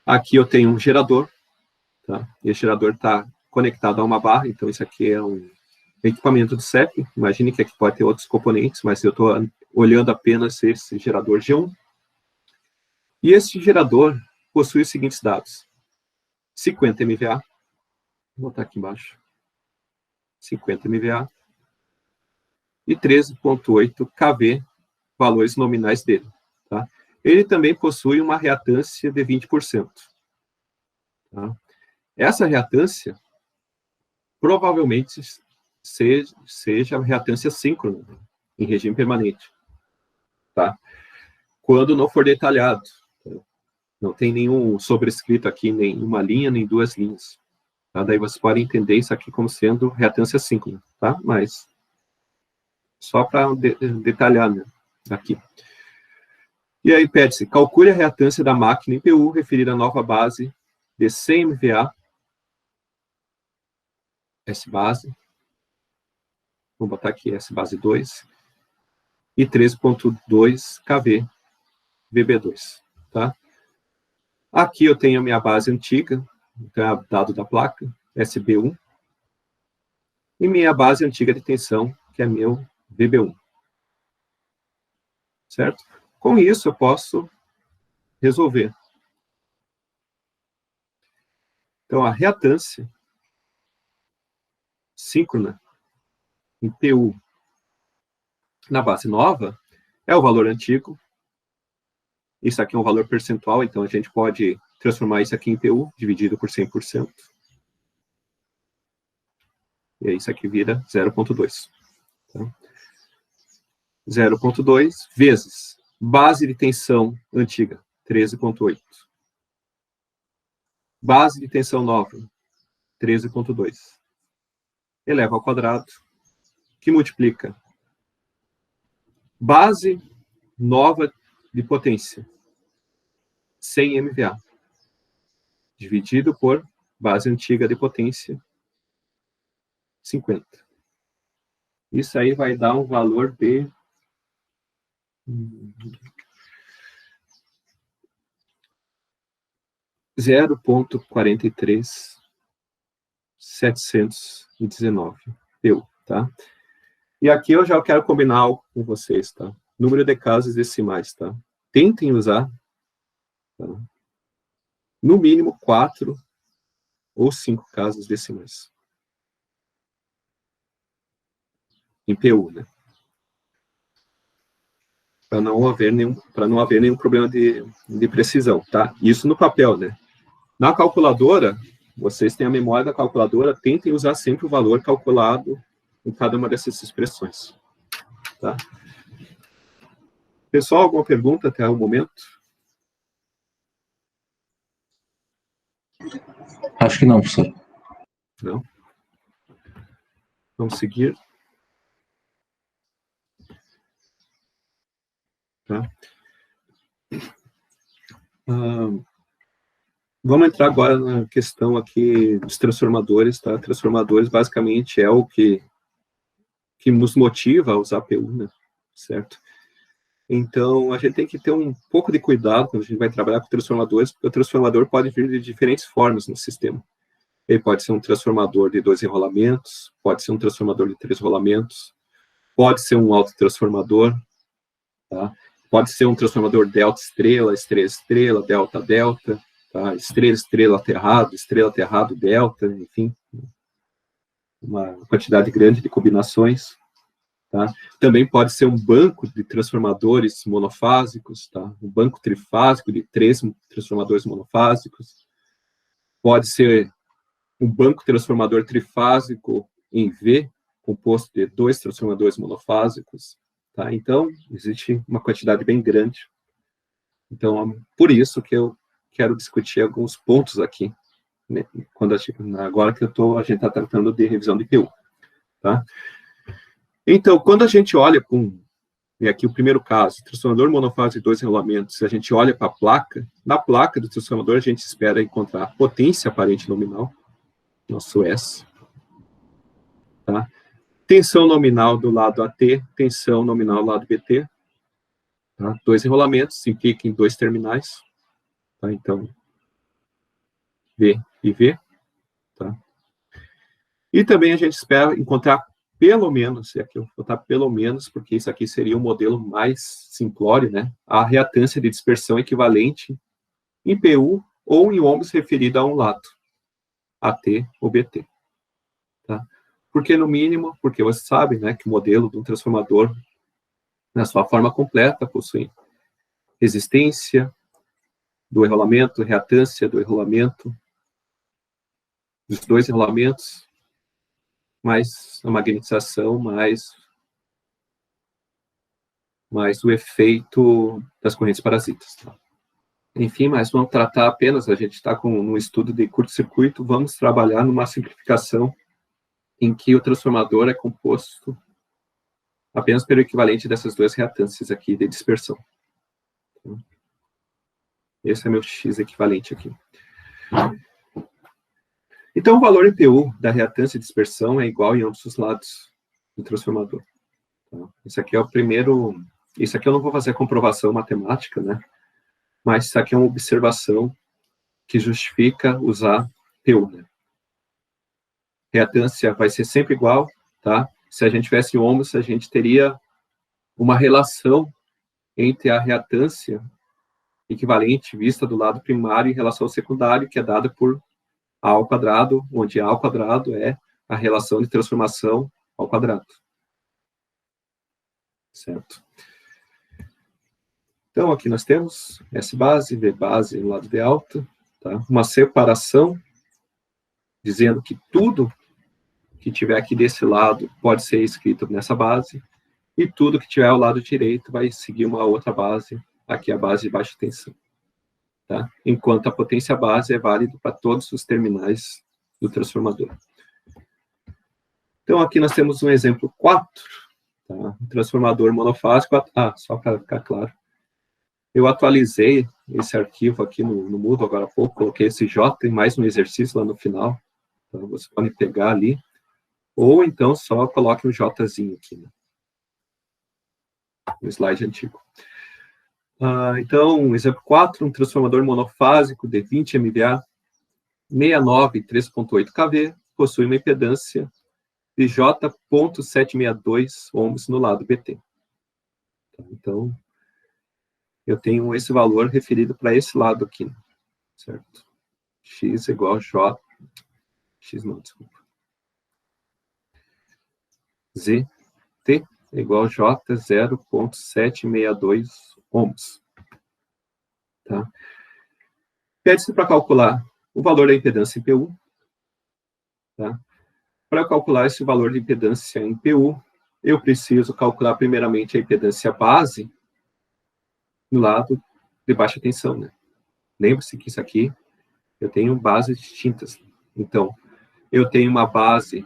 Aqui eu tenho um gerador. Tá? E esse gerador está conectado a uma barra, então isso aqui é um equipamento do CEP. Imagine que aqui pode ter outros componentes, mas eu estou olhando apenas esse gerador G1. E esse gerador possui os seguintes dados. 50 MVA, vou botar aqui embaixo, 50 MVA, e 13,8 kV, valores nominais dele. Tá? Ele também possui uma reatância de 20%. Tá? Essa reatância provavelmente seja a reatância síncrona, em regime permanente. Tá? Quando não for detalhado. Não tem nenhum sobrescrito aqui, nem uma linha, nem duas linhas. Tá? Daí você pode entender isso aqui como sendo reatância síncrona, tá? Mas só para detalhar, né? Aqui. E aí pede-se, calcule a reatância da máquina em PU referida à nova base de 100 MVA, S base, vou botar aqui S base 2, e 13,2 kV VB2, tá? Aqui eu tenho a minha base antiga, então é dado da placa, SB1, e minha base antiga de tensão, que é meu VB1. Certo? Com isso, eu posso resolver. Então, a reatância síncrona em PU na base nova é o valor antigo. Isso aqui é um valor percentual, então a gente pode transformar isso aqui em PU, dividido por 100%. E aí isso aqui vira 0,2. Tá? 0,2 vezes base de tensão antiga, 13,8. Base de tensão nova, 13,2. Eleva ao quadrado, que multiplica base nova de potência, 100 MVA, dividido por base antiga de potência, 50. Isso aí vai dar um valor de 0,43719 PU, tá? E aqui eu já quero combinar algo com vocês, tá? Número de casas decimais, tá? Tentem usar, tá? No mínimo 4 ou 5 casas decimais. Em PU, né? Para não haver nenhum problema de precisão, tá? Isso no papel, né? Na calculadora, vocês têm a memória da calculadora, tentem usar sempre o valor calculado em cada uma dessas expressões, tá? Pessoal, alguma pergunta até o momento? Acho que não, professor. Não? Vamos seguir. Tá? Vamos entrar agora na questão aqui dos transformadores, tá? Transformadores, basicamente, é o que nos motiva a usar PU, né? Certo? Então, a gente tem que ter um pouco de cuidado quando a gente vai trabalhar com transformadores, porque o transformador pode vir de diferentes formas no sistema. Ele pode ser um transformador de 2 enrolamentos, pode ser um transformador de 3 rolamentos, pode ser um autotransformador, tá? Pode ser um transformador delta-estrela, estrela-estrela, delta-delta, tá? Estrela-estrela aterrado, delta, enfim, uma quantidade grande de combinações. Tá? Também pode ser um banco de transformadores monofásicos, tá? Um banco trifásico de 3 transformadores monofásicos. Pode ser um banco transformador trifásico em V, composto de 2 transformadores monofásicos. Tá? Então, existe uma quantidade bem grande. Então, por isso que eu quero discutir alguns pontos aqui, né? Agora que a gente está tratando de revisão de PU. Tá? Então, quando a gente olha e aqui o primeiro caso, transformador monofásico de 2 enrolamentos, a gente olha para a placa, na placa do transformador a gente espera encontrar potência aparente nominal, nosso S, tá? Tensão nominal do lado AT, tensão nominal do lado BT, tá? 2 enrolamentos, implica em 2 terminais, tá? Então, V e V, tá? E também a gente espera encontrar pelo menos, e aqui eu vou botar pelo menos, porque isso aqui seria um modelo mais simplório, né? A reatância de dispersão equivalente em PU ou em ohms referida a um lado, AT ou BT. Tá? Porque, no mínimo, porque você sabe, né, que o modelo de um transformador, na sua forma completa, possui resistência do enrolamento, reatância do enrolamento, dos 2 enrolamentos, mais a magnetização, mais o efeito das correntes parasitas. Tá? Enfim, mas vamos tratar apenas, a gente está com um estudo de curto-circuito, vamos trabalhar numa simplificação em que o transformador é composto apenas pelo equivalente dessas 2 reatâncias aqui de dispersão. Esse é meu X equivalente aqui. Então, o valor IPU da reatância de dispersão é igual em ambos os lados do transformador. Tá? Esse aqui é o primeiro... Isso aqui eu não vou fazer a comprovação matemática, né? Mas isso aqui é uma observação que justifica usar PU, né? Reatância vai ser sempre igual, tá? Se a gente tivesse ohms, a gente teria uma relação entre a reatância equivalente vista do lado primário em relação ao secundário, que é dada por A ao quadrado, onde A ao quadrado é a relação de transformação ao quadrado. Certo? Então, aqui nós temos S base, V base no lado de alta, tá? Uma separação, dizendo que tudo que tiver aqui desse lado pode ser escrito nessa base, e tudo que tiver ao lado direito vai seguir uma outra base, aqui a base de baixa tensão. Tá? Enquanto a potência base é válida para todos os terminais do transformador. Então, aqui nós temos um exemplo 4, tá? Um transformador monofásico. Só para ficar claro, eu atualizei esse arquivo aqui no Moodle agora há pouco, coloquei esse J em mais um exercício lá no final, então você pode pegar ali, ou então só coloque um Jzinho aqui, né? No slide antigo. Então, exemplo 4, um transformador monofásico de 20 MVA, 69 3.8 kV, possui uma impedância de J.762 ohms no lado BT. Então, eu tenho esse valor referido para esse lado aqui, certo? X igual a J, X não, desculpa. ZT igual a J 0.762 ohms. Tá? Pede-se para calcular o valor da impedância em PU. Tá? Para calcular esse valor de impedância em PU, eu preciso calcular primeiramente a impedância base no lado de baixa tensão. Né? Lembre-se que isso aqui eu tenho bases distintas. Então, eu tenho uma base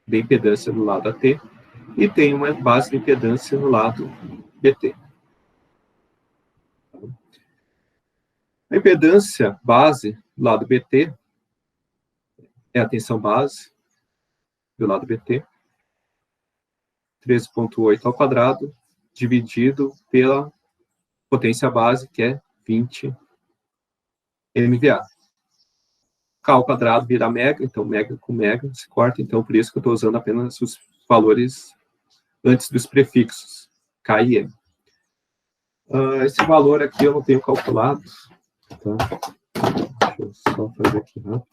de impedância no lado AT e tenho uma base de impedância no lado BT. A impedância base do lado BT é a tensão base do lado BT, 13.8 ao quadrado, dividido pela potência base, que é 20 MVA. K ao quadrado vira mega, então mega com mega se corta, então por isso que eu estou usando apenas os valores antes dos prefixos, K e M. Esse valor aqui eu não tenho calculado, tá? Deixa eu só fazer aqui rápido.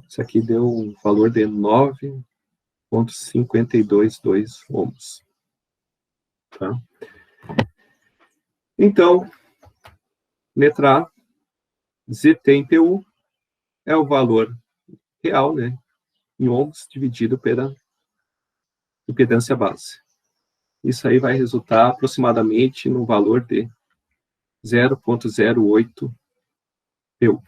Isso aqui deu um valor de 9,522 ohms. Tá? Então, letra A, ZT em PU é o valor real, né, em ohms, dividido pela impedância base. Isso aí vai resultar aproximadamente no valor de 0,08 PU.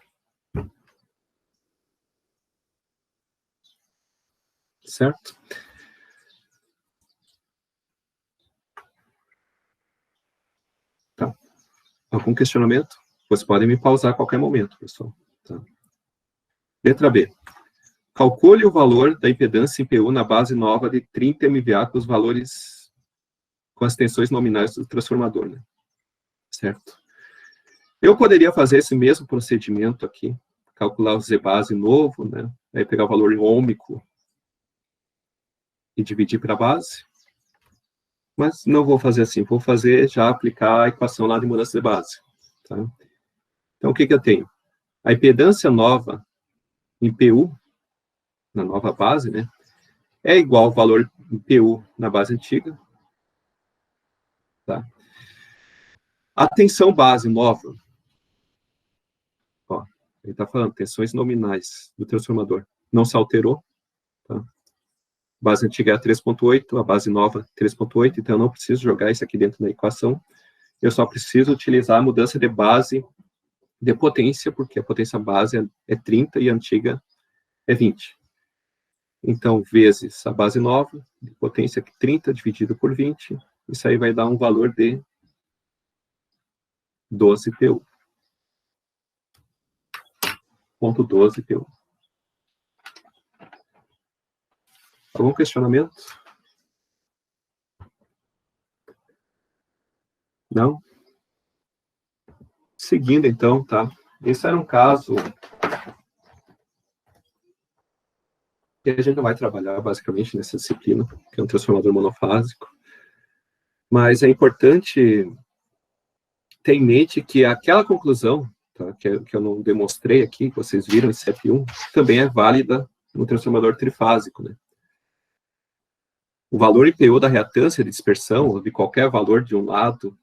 Certo? Tá. Algum questionamento? Vocês podem me pausar a qualquer momento, pessoal. Tá. Letra B. Calcule o valor da impedância em PU na base nova de 30 MVA com os valores, com as tensões nominais do transformador. Né? Certo? Eu poderia fazer esse mesmo procedimento aqui, calcular o Z base novo, né? Aí pegar o valor ômico e dividir para a base. Mas não vou fazer assim, vou fazer já aplicar a equação lá de mudança de base. Tá? Então, o que eu tenho? A impedância nova em PU, na nova base, né, é igual ao valor em PU na base antiga. Tá? A tensão base nova, ó, ele está falando, tensões nominais do transformador, não se alterou. Tá? A base antiga é 3.8, a base nova 3.8, então eu não preciso jogar isso aqui dentro da equação. Eu só preciso utilizar a mudança de base de potência, porque a potência base é 30 e a antiga é 20. Então, vezes a base nova, de potência 30 dividido por 20, isso aí vai dar um valor de 12 PU. Ponto 12 PU. Algum questionamento? Não? Seguindo, então, tá? Esse era um caso que a gente não vai trabalhar, basicamente, nessa disciplina, que é um transformador monofásico. Mas é importante ter em mente que aquela conclusão, tá, que eu não demonstrei aqui, que vocês viram em CF1, também é válida no transformador trifásico, né? O valor IPU da reatância de dispersão, ou de qualquer valor de um lado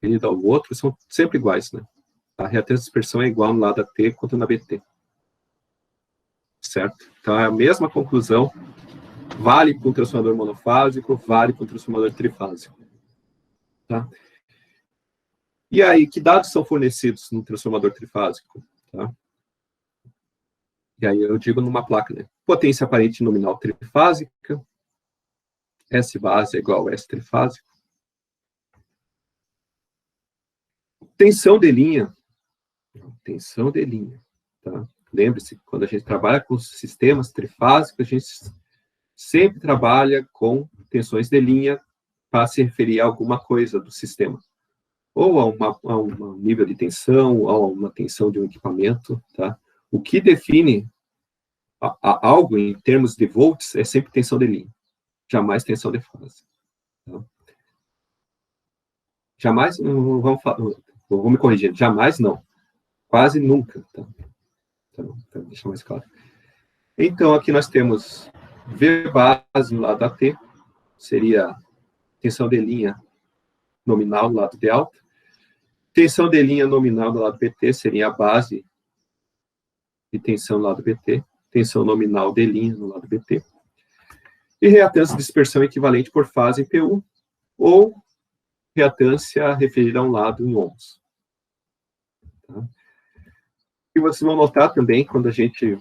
unido ao outro, são sempre iguais, né? A reatância de dispersão é igual no lado AT quanto na BT. Certo? Então, é a mesma conclusão, vale para um transformador monofásico, vale para um transformador trifásico. Tá? E aí, que dados são fornecidos no transformador trifásico? Tá? E aí eu digo numa placa, né? Potência aparente nominal trifásica, S base é igual a S trifásico. Tensão de linha, tá? lembre-se, quando a gente trabalha com sistemas trifásicos, a gente sempre trabalha com tensões de linha para se referir a alguma coisa do sistema. Ou a um nível de tensão, ou a uma tensão de um equipamento, tá? O que define algo em termos de volts é sempre tensão de linha, jamais tensão de fase. Tá? Jamais, vou me corrigir, jamais não, quase nunca. Tá? Então, deixa mais claro. Então, aqui nós temos V base no lado AT, seria tensão de linha nominal no lado de alta. Tensão de linha nominal no lado BT seria a base de tensão no lado BT. Tensão nominal de linha no lado BT. E reatância de dispersão equivalente por fase em PU, ou reatância referida a um lado em ohms. Tá? E vocês vão notar também, quando a gente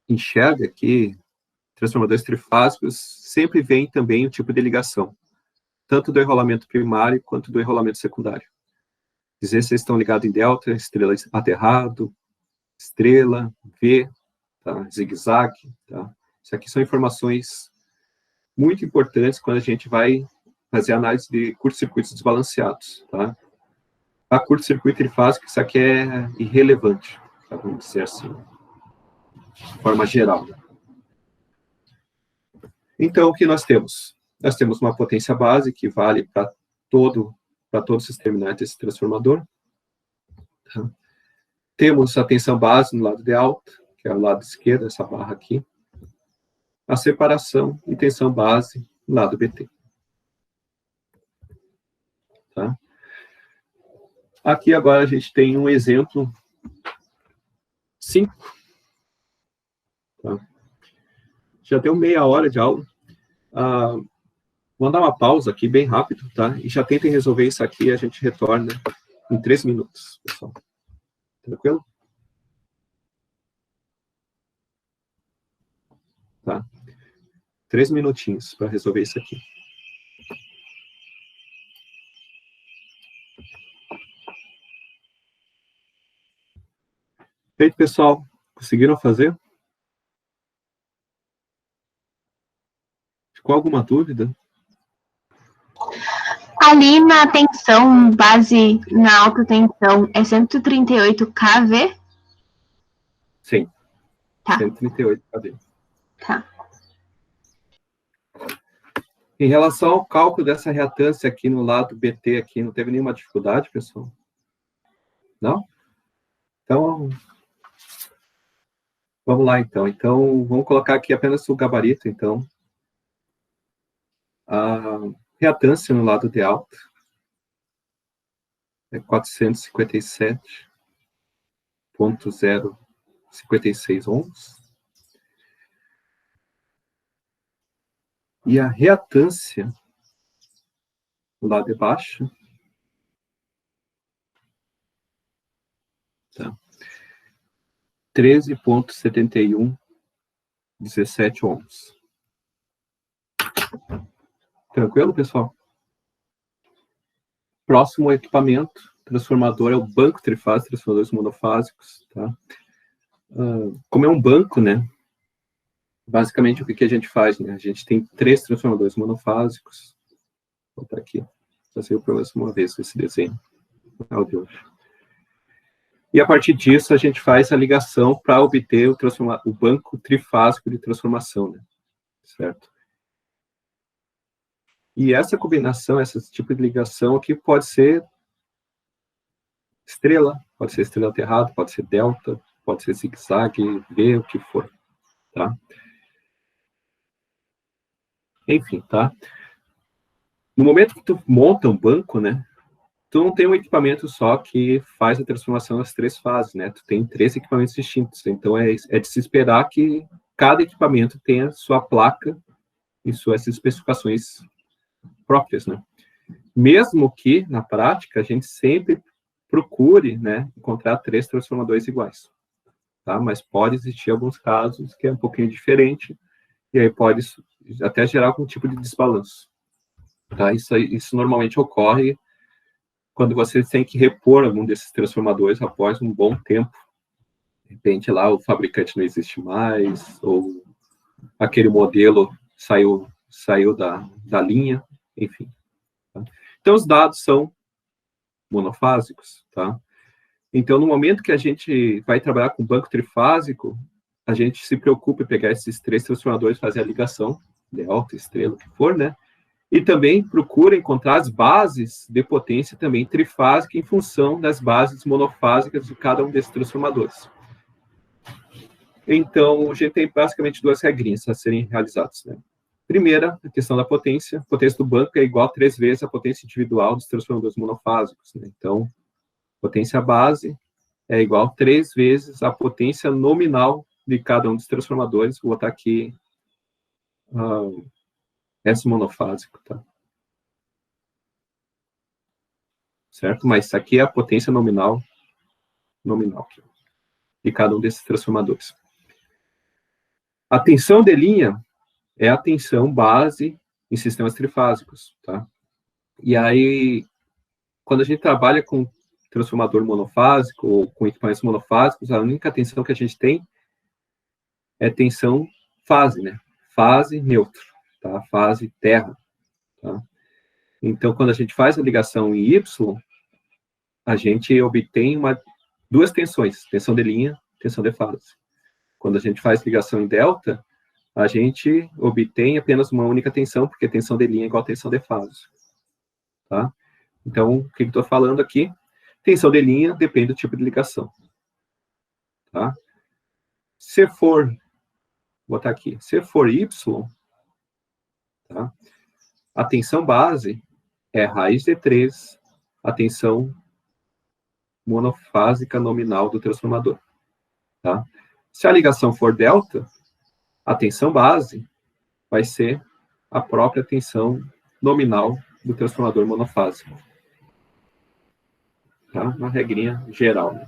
enxerga aqui transformadores trifásicos, sempre vem também o tipo de ligação, tanto do enrolamento primário quanto do enrolamento secundário. Dizer se eles estão ligados em delta, estrela aterrado, estrela, V, tá? Zigue-zague. Tá? Isso aqui são informações muito importantes quando a gente vai fazer análise de curto-circuitos desbalanceados. Tá? A curto-circuito trifásico, isso aqui é irrelevante, tá? Vamos dizer assim, de forma geral. Então, o que nós temos? Nós temos uma potência base que vale para todos os terminais desse transformador. Tá? Temos a tensão base no lado de alta, que é o lado esquerdo, essa barra aqui. A separação e tensão base no lado BT. Tá? Aqui agora a gente tem um exemplo 5. Tá? Já deu meia hora de aula. Vou dar uma pausa aqui bem rápido, tá? E já tentem resolver isso aqui e a gente retorna em 3 minutos, pessoal. Tranquilo? Tá? 3 minutinhos para resolver isso aqui. Feito, pessoal. Conseguiram fazer? Ficou alguma dúvida? Ali na tensão base, na alta tensão, é 138 kV? Sim. Tá. 138 kV. Tá. Em relação ao cálculo dessa reatância aqui no lado BT, aqui, não teve nenhuma dificuldade, pessoal? Não? Então, vamos lá, então. Então, vamos colocar aqui apenas o gabarito, então. A reatância no lado de alta é 457,056 ohms. E a reatância no lado de baixo, tá? 13,7117 ohms. Tranquilo, pessoal? Próximo equipamento, transformador, é o banco trifásico, transformadores monofásicos, tá? Como é um banco, né? Basicamente, o que a gente faz, né? A gente tem 3 transformadores monofásicos. Vou botar aqui. Já saiu para mais uma vez esse desenho. De hoje. E a partir disso, a gente faz a ligação para obter o banco trifásico de transformação, né? Certo? E essa combinação, esse tipo de ligação aqui pode ser estrela aterrado, pode ser delta, pode ser zigue-zague, V, o que for, tá? Enfim, tá? No momento que tu monta um banco, né, tu não tem um equipamento só que faz a transformação nas 3 fases, né? Tu tem 3 equipamentos distintos, então é de se esperar que cada equipamento tenha sua placa e suas especificações próprias, né? Mesmo que, na prática, a gente sempre procure, né, encontrar 3 transformadores iguais, tá? Mas pode existir alguns casos que é um pouquinho diferente, e aí pode até gerar algum tipo de desbalanço, tá? Isso normalmente ocorre quando você tem que repor algum desses transformadores após um bom tempo. De repente, lá, o fabricante não existe mais, ou aquele modelo saiu da linha, enfim. Tá? Então, os dados são monofásicos, tá? Então, no momento que a gente vai trabalhar com banco trifásico, a gente se preocupa em pegar esses 3 transformadores, fazer a ligação, delta, estrela, o que for, né? E também procura encontrar as bases de potência também trifásica em função das bases monofásicas de cada um desses transformadores. Então, a gente tem basicamente 2 regrinhas a serem realizadas, né? Primeira, a questão da potência. A potência do banco é igual a 3 vezes a potência individual dos transformadores monofásicos, né? Então, potência base é igual a 3 vezes a potência nominal de cada um dos transformadores. Vou botar aqui S monofásico, tá? Certo? Mas isso aqui é a potência nominal aqui, de cada um desses transformadores. A tensão de linha é a tensão base em sistemas trifásicos, tá? E aí, quando a gente trabalha com transformador monofásico ou com equipamentos monofásicos, a única tensão que a gente tem é tensão fase, né? Fase neutro, tá? Fase terra, tá? Então, quando a gente faz a ligação em Y, a gente obtém 2 tensões, tensão de linha, tensão de fase. Quando a gente faz ligação em delta, a gente obtém apenas uma única tensão, porque tensão de linha é igual a tensão de fase. Tá? Então, o que eu estou falando aqui? Tensão de linha depende do tipo de ligação. Tá? Se for, vou botar aqui, se for Y, tá? A tensão base é raiz de 3, a tensão monofásica nominal do transformador. Tá? Se a ligação for delta, a tensão base vai ser a própria tensão nominal do transformador monofásico. Tá? Uma regrinha geral. Né?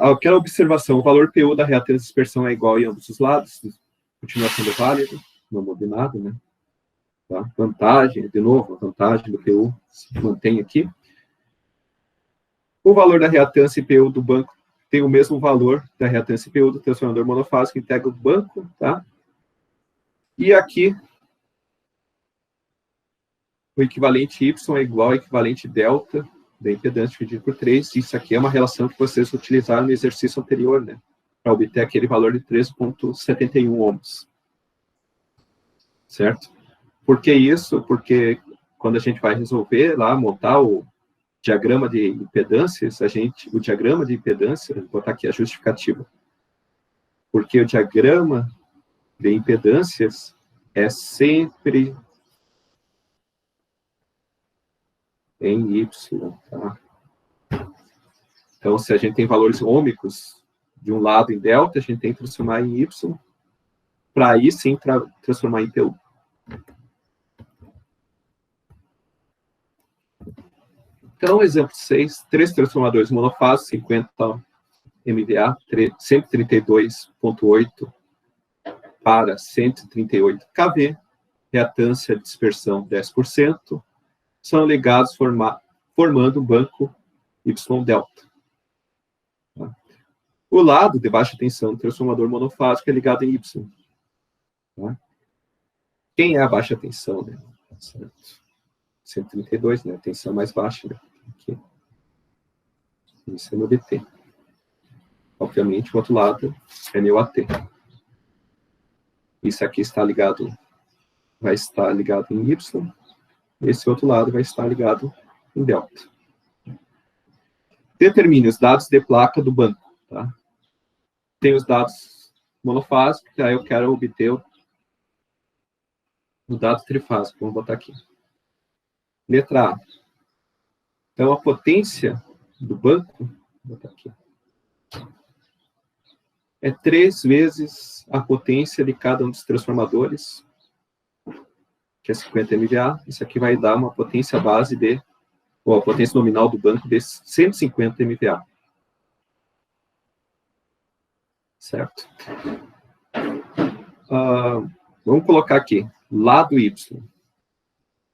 Aquela observação, o valor PU da reatância de dispersão é igual em ambos os lados, continua sendo válido, não muda nada, né? Tá? Vantagem, de novo, a vantagem do PU se mantém aqui. O valor da reatância IPU do banco tem o mesmo valor da reatância IPU do transformador monofásico que integra o banco, tá? E aqui, o equivalente Y é igual ao equivalente delta da impedância dividido por 3. Isso aqui é uma relação que vocês utilizaram no exercício anterior, né? Para obter aquele valor de 13,71 ohms. Certo? Por que isso? Porque quando a gente vai resolver lá, montar o diagrama de impedâncias, o diagrama de impedância, vou botar aqui a justificativa. Porque o diagrama de impedâncias é sempre em Y, tá? Então, se a gente tem valores ômicos de um lado em delta, a gente tem que transformar em Y, para aí sim transformar em PU. Então, exemplo 6, 3 transformadores monofásicos, 50 MVA, 132,8 para 138 kV, reatância de dispersão 10%, são ligados formando um banco Y-delta. O lado de baixa tensão do transformador monofásico é ligado em Y. Tá? Quem é a baixa tensão? Né? Certo. 132, né? A tensão mais baixa. Né? Aqui. Isso é meu DT. Obviamente, o outro lado é meu AT. Isso aqui vai estar ligado em Y. Esse outro lado vai estar ligado em delta. Determine os dados de placa do banco. Tá? Tem os dados monofásicos, aí eu quero obter o dado trifásico. Vamos botar aqui. Letra A. Então, a potência do banco, vou botar aqui, é 3 vezes a potência de cada um dos transformadores, que é 50 MVA. Isso aqui vai dar uma potência base ou a potência nominal do banco de 150 MVA. Certo? vamos colocar aqui, lado Y,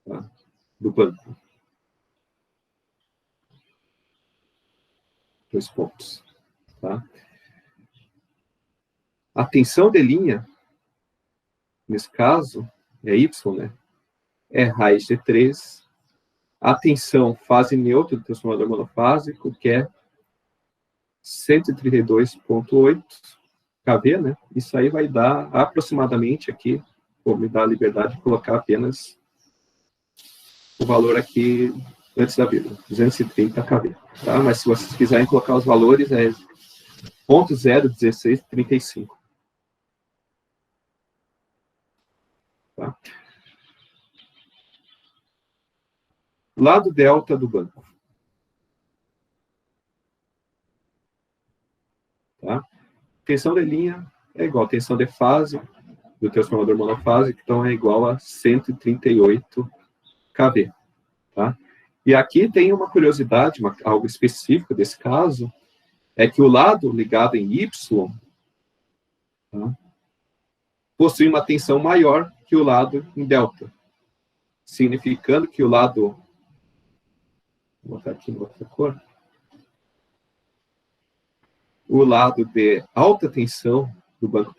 tá? Do banco. 2 pontos. Tá? A tensão de linha, nesse caso, é Y, né? É raiz de 3. A tensão fase neutra do transformador monofásico, que é 132,8 kV, né? Isso aí vai dar aproximadamente aqui, vou me dar a liberdade de colocar apenas o valor aqui antes da vírgula, 230 kV, tá? Mas se vocês quiserem colocar os valores, é 0,01635. Tá? Lado delta do banco. Tá? Tensão de linha é igual a tensão de fase do transformador monofásico, então é igual a 138 kV. Tá? E aqui tem uma curiosidade, algo específico desse caso, é que o lado ligado em Y, tá, possui uma tensão maior que o lado em delta, significando que o lado, vou botar aqui em outra cor, o lado de alta tensão do banco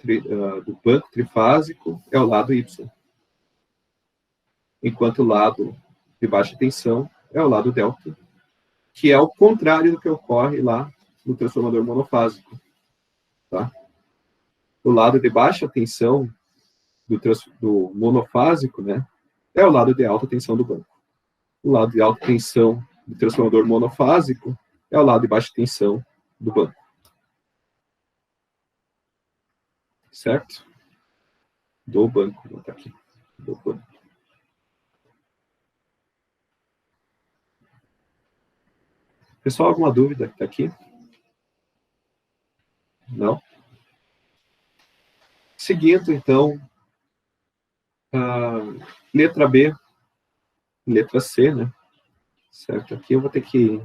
trifásico é o lado Y, enquanto o lado de baixa tensão é o lado delta, que é o contrário do que ocorre lá no transformador monofásico. Tá? O lado de baixa tensão do monofásico, né, é o lado de alta tensão do banco. O lado de alta tensão do transformador monofásico é o lado de baixa tensão do banco. Certo? Do banco, vou botar aqui. Do banco. Pessoal, alguma dúvida que está aqui? Não? Seguindo, então, letra B, letra C, né? Certo? Aqui eu vou ter que...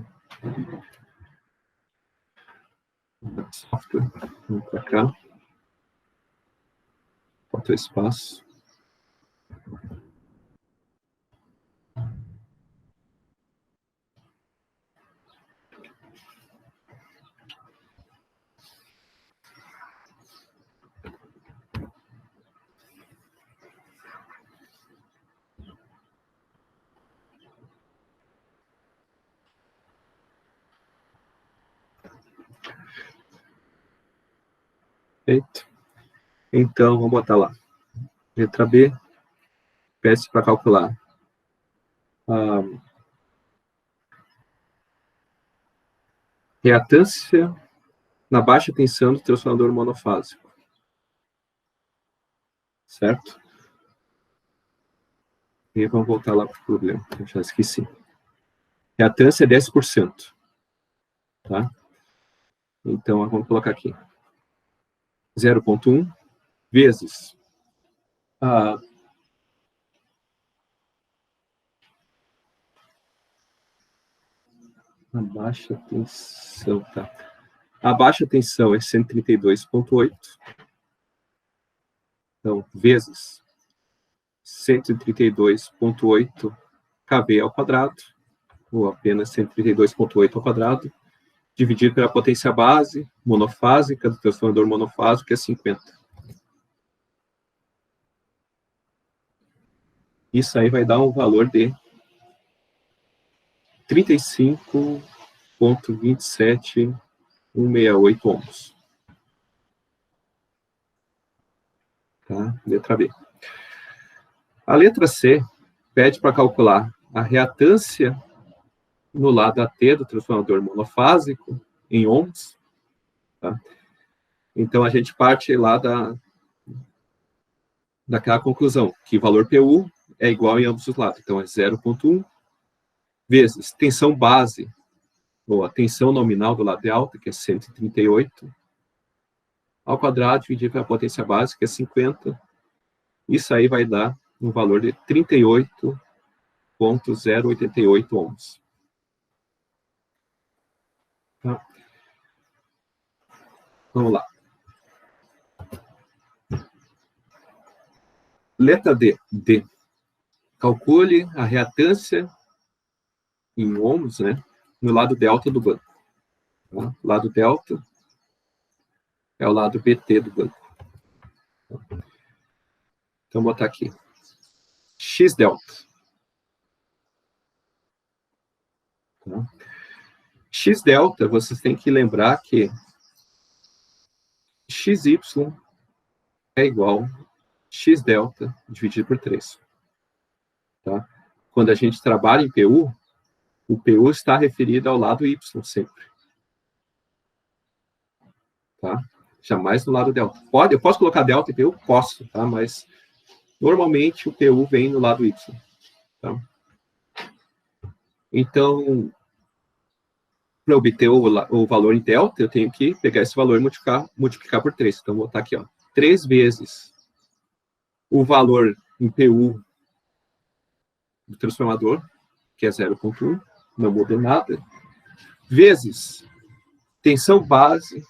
Software, vamos para cá. Falta espaço. Perfeito. Então, vamos botar lá. Letra B, peço para calcular a reatância na baixa tensão do transformador monofásico. Certo? E vamos voltar lá para o problema, eu já esqueci. Reatância é 10%. Tá? Então, vamos colocar aqui. 0,1 vezes a baixa tensão, tá? A baixa tensão é 132,8. Então, vezes 132,8 kV ao quadrado, ou apenas 132,8 ao quadrado, dividido pela potência base monofásica do transformador monofásico, que é 50. Isso aí vai dar um valor de 35,27168 ohms. Tá? Letra B. A letra C pede para calcular a reatância no lado AT do transformador monofásico em ohms. Tá? Então, a gente parte lá daquela conclusão, que o valor PU é igual em ambos os lados. Então, é 0,1 vezes tensão base, ou a tensão nominal do lado de alta, que é 138, ao quadrado, dividido pela potência base, que é 50. Isso aí vai dar um valor de 38,088 ohms. Tá? Vamos lá. Letra D. Calcule a reatância em ohms, né, no lado delta do banco. Tá? Lado delta é o lado BT do banco. Então, vou botar aqui. X delta. Tá? X delta, vocês têm que lembrar que XY é igual a X delta dividido por 3. Tá? Quando a gente trabalha em PU, o PU está referido ao lado Y sempre. Tá? Jamais no lado delta. Eu posso colocar delta e PU? Posso, tá? Mas normalmente o PU vem no lado Y. Tá? Então, para obter o valor em delta, eu tenho que pegar esse valor e multiplicar por 3. Então, vou botar aqui, ó, 3 vezes o valor em PU do transformador, que é 0,1, não muda nada, vezes tensão base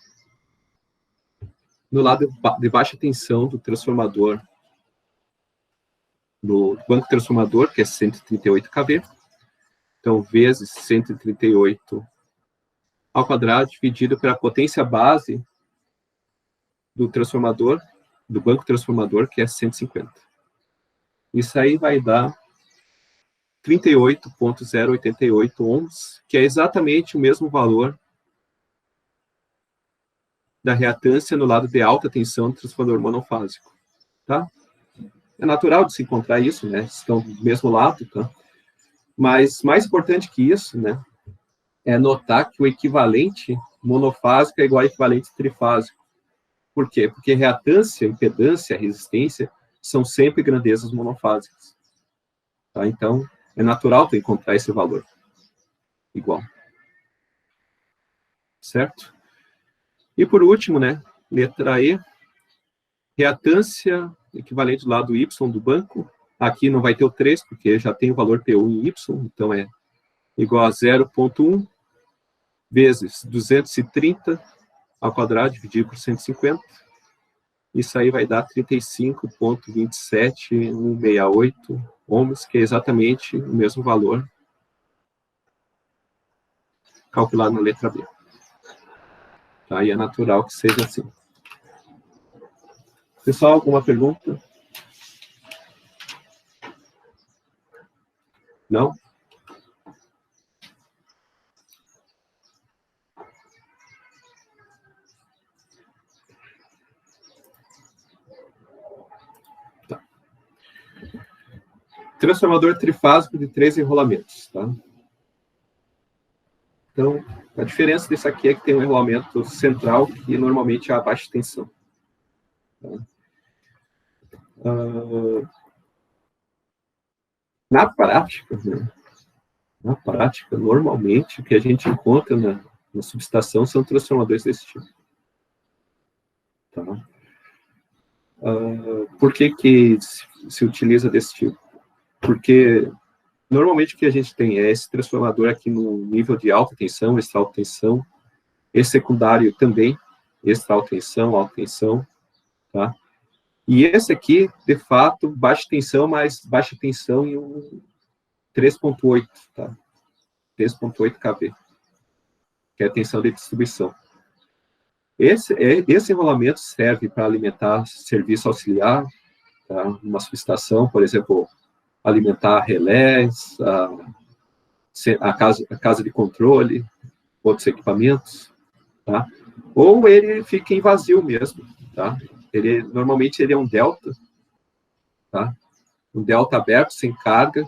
no lado de baixa tensão do transformador, do banco transformador, que é 138 kV. Então, vezes 138 ao quadrado, dividido pela potência base do transformador, do banco transformador, que é 150. Isso aí vai dar 38.088 ohms, que é exatamente o mesmo valor da reatância no lado de alta tensão do transformador monofásico. Tá? É natural de se encontrar isso, né? Estão do mesmo lado, tá? Mas mais importante que isso, né, é notar que o equivalente monofásico é igual ao equivalente trifásico. Por quê? Porque reatância, impedância, resistência são sempre grandezas monofásicas. Tá? Então, é natural tu encontrar esse valor igual. Certo? E por último, né, letra E, reatância equivalente do lado Y do banco. Aqui não vai ter o 3, porque já tem o valor PU em Y, então é igual a 0,1 vezes 230 ao quadrado, dividido por 150. Isso aí vai dar 35.27168 ohms, que é exatamente o mesmo valor calculado na letra B. Tá? E é natural que seja assim. Pessoal, alguma pergunta? Não? Tá. Transformador trifásico de 3 enrolamentos. Tá? Então, a diferença disso aqui é que tem um enrolamento central que normalmente é a baixa tensão. Tá? Na prática, normalmente, o que a gente encontra na subestação são transformadores desse tipo. Tá? Por que se utiliza desse tipo? Porque, normalmente, o que a gente tem é esse transformador aqui no nível de alta tensão, extra alta tensão, esse secundário também, extra alta tensão, tá? E esse aqui, de fato, baixa tensão, mas baixa tensão em um 3.8, tá? 3.8 kV, que é a tensão de distribuição. Esse enrolamento serve para alimentar serviço auxiliar, tá? Uma subestação, por exemplo, alimentar relés, a casa de controle, outros equipamentos, tá? Ou ele fica em vazio mesmo, tá? Normalmente ele é um delta, tá? Um delta aberto, sem carga,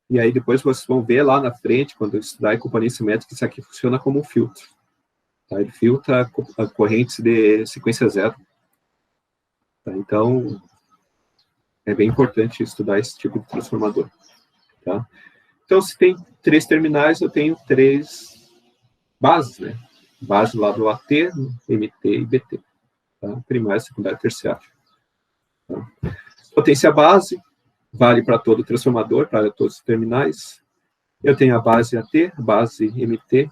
e aí depois vocês vão ver lá na frente, quando estudar em componência métrica, isso aqui funciona como um filtro. Tá? Ele filtra a correntes de sequência zero. Tá? Então, é bem importante estudar esse tipo de transformador. Tá? Então, se tem 3 terminais, eu tenho 3 bases, né? Base lá do AT, MT e BT. Tá? Primário, secundário e terciário. Tá? Potência base vale para todo o transformador, para todos os terminais. Eu tenho a base AT, a base MT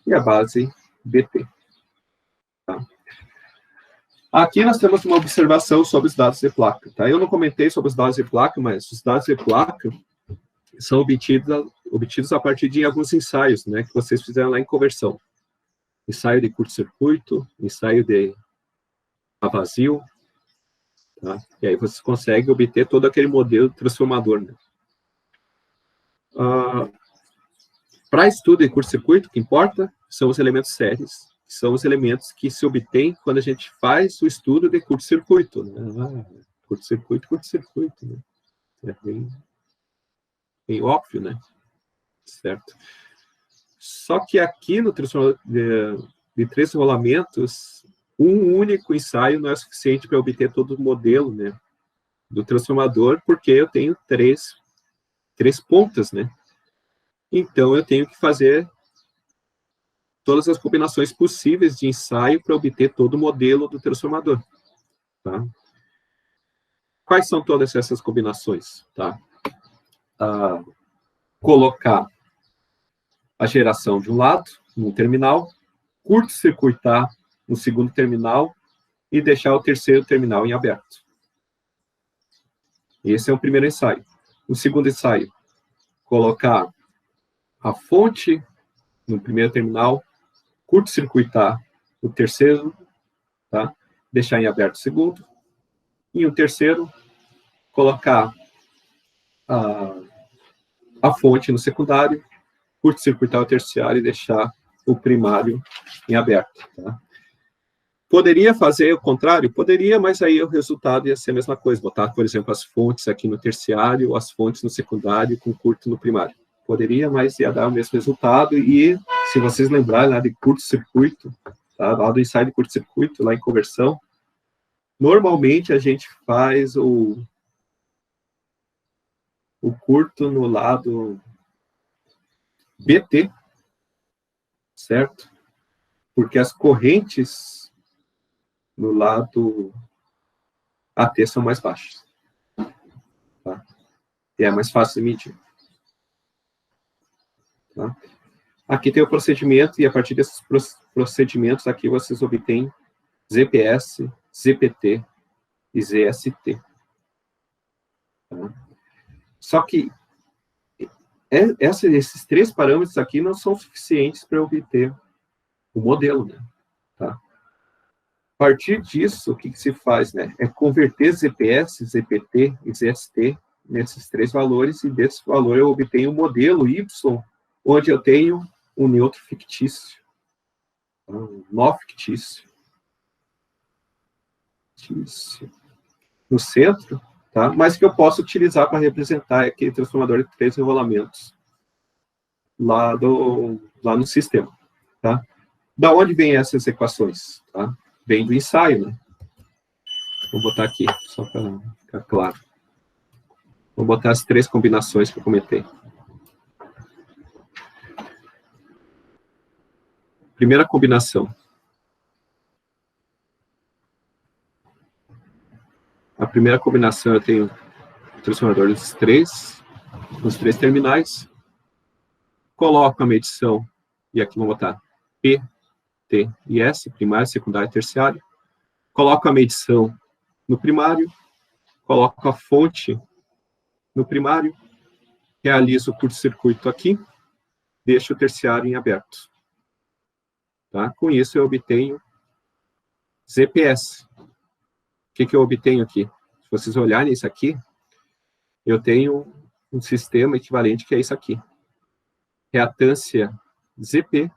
e a base BT. Tá? Aqui nós temos uma observação sobre os dados de placa. Tá? Eu não comentei sobre os dados de placa, mas os dados de placa são obtidos a partir de alguns ensaios, né, que vocês fizeram lá em conversão. Ensaio de curto-circuito, ensaio de a vazio, tá? E aí vocês conseguem obter todo aquele modelo transformador, né? Para estudo de curto-circuito, o que importa são os elementos séries, que são os elementos que se obtêm quando a gente faz o estudo de curto-circuito, né? Curto-circuito, curto-circuito, né? É bem óbvio, né? Certo? Só que aqui no transformador de 3 rolamentos, um único ensaio não é suficiente para obter todo o modelo, né, do transformador, porque eu tenho três pontas, né? Então, eu tenho que fazer todas as combinações possíveis de ensaio para obter todo o modelo do transformador. Tá? Quais são todas essas combinações? Tá? Colocar a geração de um lado, num terminal, curto-circuitar no segundo terminal e deixar o terceiro terminal em aberto. Esse é o primeiro ensaio. O segundo ensaio, colocar a fonte no primeiro terminal, curto-circuitar o terceiro, tá? Deixar em aberto o segundo. E o terceiro, colocar a fonte no secundário, curto-circuitar o terciário e deixar o primário em aberto. Tá? Poderia fazer o contrário? Poderia, mas aí o resultado ia ser a mesma coisa. Botar, por exemplo, as fontes aqui no terciário, as fontes no secundário, com curto no primário. Poderia, mas ia dar o mesmo resultado. E, se vocês lembrarem lá de curto-circuito, tá? Lá do ensaio de curto-circuito, lá em conversão, normalmente a gente faz o curto no lado BT, certo? Porque as correntes no lado AT são mais baixas. Tá? E é mais fácil de medir. Tá? Aqui tem o procedimento, e a partir desses procedimentos aqui vocês obtêm ZPS, ZPT e ZST. Tá? Só que esses 3 parâmetros aqui não são suficientes para obter o modelo, né? Tá? A partir disso, o que se faz, né? É converter ZPS, ZPT e ZST nesses 3 valores, e desse valor eu obtenho o modelo Y, onde eu tenho um neutro fictício, um nó fictício, no centro, tá? Mas que eu posso utilizar para representar aquele transformador de 3 rolamentos lá no sistema. Tá? Da onde vêm essas equações? Tá? Vem do ensaio, né? Vou botar aqui, só para ficar claro. Vou botar as 3 combinações que eu comentei. Primeira combinação. A primeira combinação eu tenho o transformador dos 3 terminais. Coloco a medição, e aqui vou botar P, T e S, primário, secundário e terciário. Coloco a medição no primário, coloco a fonte no primário, realizo o curto-circuito aqui, deixo o terciário em aberto. Tá? Com isso, eu obtenho ZPS. O que eu obtenho aqui? Se vocês olharem isso aqui, eu tenho um sistema equivalente que é isso aqui. Reatância ZP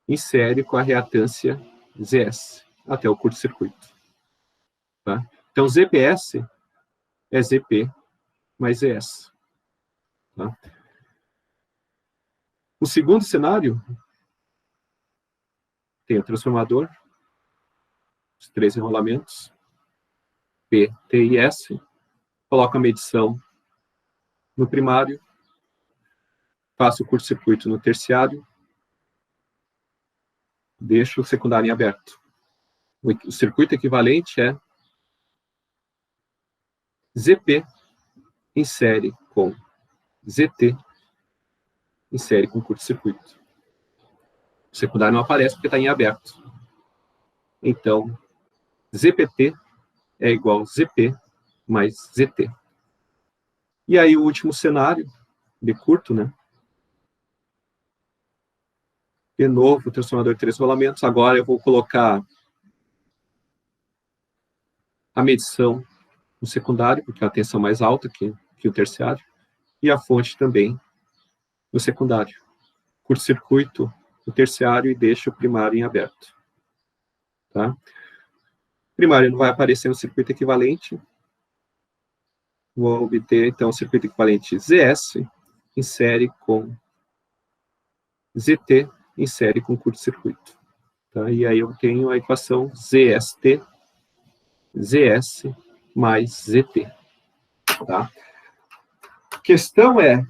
em série com a reatância ZS, até o curto-circuito. Tá? Então, ZPS é ZP mais ZS. Tá? O segundo cenário tem o transformador, os 3 enrolamentos, P, T e S, coloco a medição no primário, faço o curto-circuito no terciário, deixo o secundário em aberto. O circuito equivalente é ZP em série com ZT em série com curto-circuito. O secundário não aparece porque está em aberto. Então, ZPT é igual a ZP mais ZT. E aí o último cenário, de curto, né? De novo, o transformador de 3 rolamentos. Agora eu vou colocar a medição no secundário, porque é a tensão mais alta que o terciário, e a fonte também no secundário. Curto-circuito o terciário e deixo o primário em aberto. Tá? Primário não vai aparecer no circuito equivalente. Vou obter, então, o circuito equivalente ZS em série com ZT em série com curto-circuito. Tá? E aí eu tenho a equação ZST, ZS mais ZT. Tá? A questão é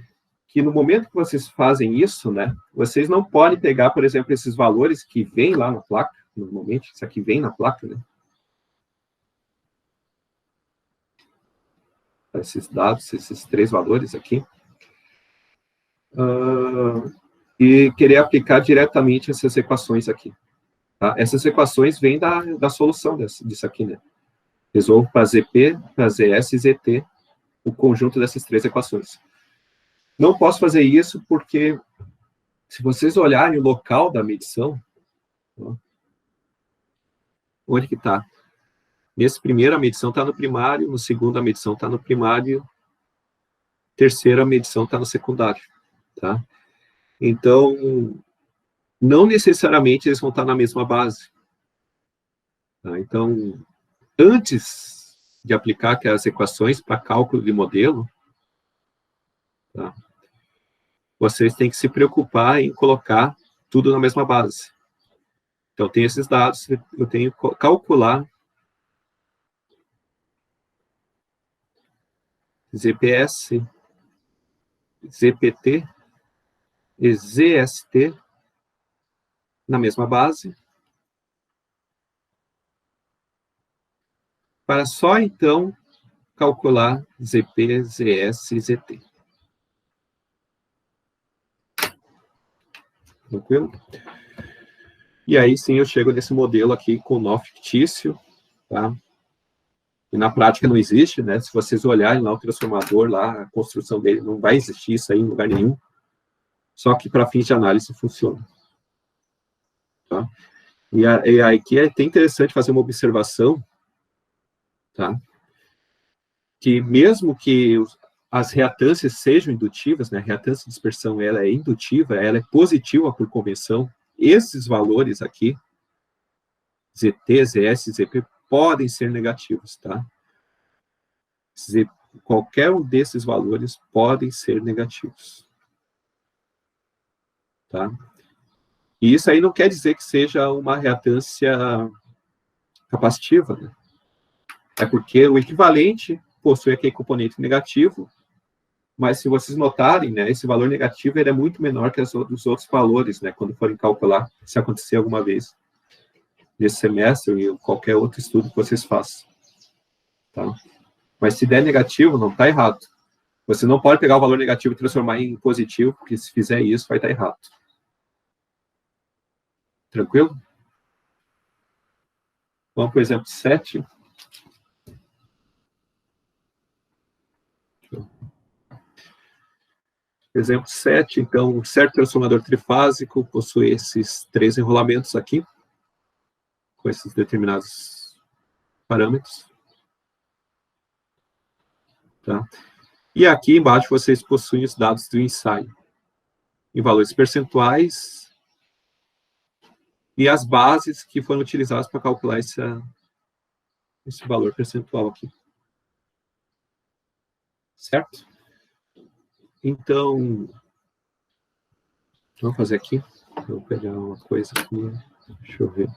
que no momento que vocês fazem isso, né, vocês não podem pegar, por exemplo, esses valores que vêm lá na placa, normalmente, isso aqui vem na placa, né? Esses dados, esses 3 valores aqui, e querer aplicar diretamente essas equações aqui. Tá? Essas equações vêm da solução disso aqui, né? Resolvo para ZP, para ZS e ZT, o conjunto dessas 3 equações. Não posso fazer isso porque, se vocês olharem o local da medição, ó, onde que está? Nesse primeiro, a medição está no primário, no segundo, a medição está no primário, terceiro, a medição está no secundário. Tá? Então, não necessariamente eles vão estar na mesma base. Tá? Então, antes de aplicar aquelas equações para cálculo de modelo, tá? Vocês têm que se preocupar em colocar tudo na mesma base. Então, tem esses dados, eu tenho que calcular ZPS, ZPT e ZST na mesma base, para só, então, calcular ZP, ZS e ZT. Tranquilo? E aí, sim, eu chego nesse modelo aqui com nó fictício, tá? E na prática não existe, né? Se vocês olharem lá o transformador, lá, a construção dele, não vai existir isso aí em lugar nenhum. Só que para fins de análise funciona. Tá? E aqui é até interessante fazer uma observação, tá? Que mesmo que as reatâncias sejam indutivas, né? A reatância de dispersão ela é indutiva, ela é positiva por convenção. Esses valores aqui, ZT, ZS, ZP, podem ser negativos, tá? Qualquer um desses valores podem ser negativos. Tá? E isso aí não quer dizer que seja uma reatância capacitiva, né? É porque o equivalente possui aquele componente negativo, mas se vocês notarem, né, esse valor negativo ele é muito menor que os outros valores, né, quando forem calcular, se acontecer alguma vez nesse semestre ou qualquer outro estudo que vocês façam. Tá? Mas se der negativo, não está errado. Você não pode pegar o valor negativo e transformar em positivo, porque se fizer isso, vai estar errado. Tranquilo? Vamos para o exemplo 7. Exemplo 7, então, um certo transformador trifásico possui esses 3 enrolamentos aqui, com esses determinados parâmetros. Tá? E aqui embaixo vocês possuem os dados do ensaio, em valores percentuais, e as bases que foram utilizadas para calcular esse valor percentual aqui. Certo? Então, vamos fazer aqui. Vou pegar uma coisa aqui. Deixa eu ver.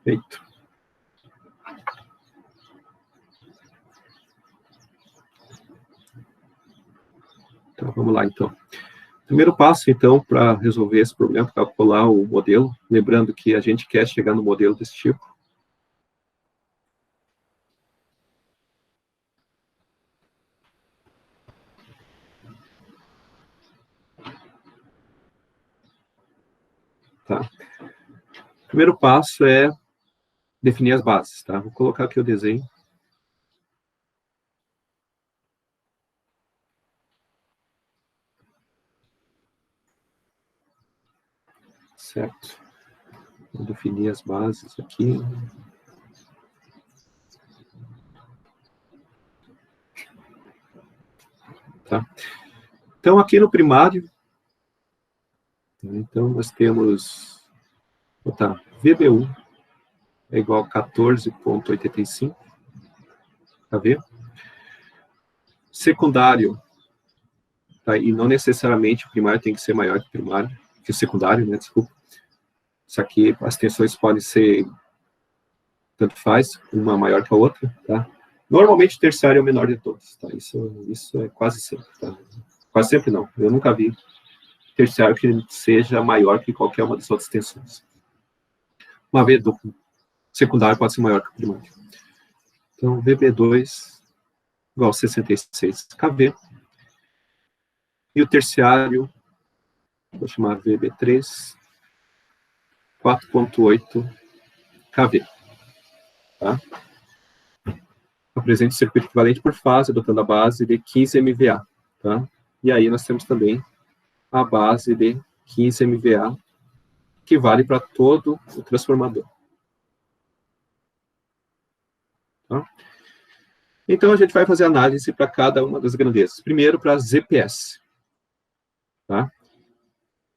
Feito. Então, vamos lá, então. Primeiro passo, então, para resolver esse problema, calcular o modelo, lembrando que a gente quer chegar no modelo desse tipo. Tá. Primeiro passo é definir as bases, tá? Vou colocar aqui o desenho. Certo. Vou definir as bases aqui. Tá. Então, aqui no primário, então, nós temos, vou botar VB1 é igual a 14,85, tá vendo? Secundário, tá? E não necessariamente o primário tem que ser maior que o primário, que o secundário, né, desculpa. Isso aqui, as tensões podem ser, tanto faz, uma maior que a outra, tá? Normalmente o terciário é o menor de todos, tá? Isso é quase sempre, tá? Quase sempre não, eu nunca vi terciário que seja maior que qualquer uma das outras tensões. Uma vez do secundário pode ser maior que o primário. Então, VB2 igual a 66 kV. E o terciário, vou chamar VB3, 4,8 kV. Tá? Apresenta o circuito equivalente por fase, adotando a base de 15 MVA. Tá? E aí nós temos também a base de 15 MVA, que vale para todo o transformador. Tá? Então, a gente vai fazer análise para cada uma das grandezas. Primeiro, para ZPS. Tá?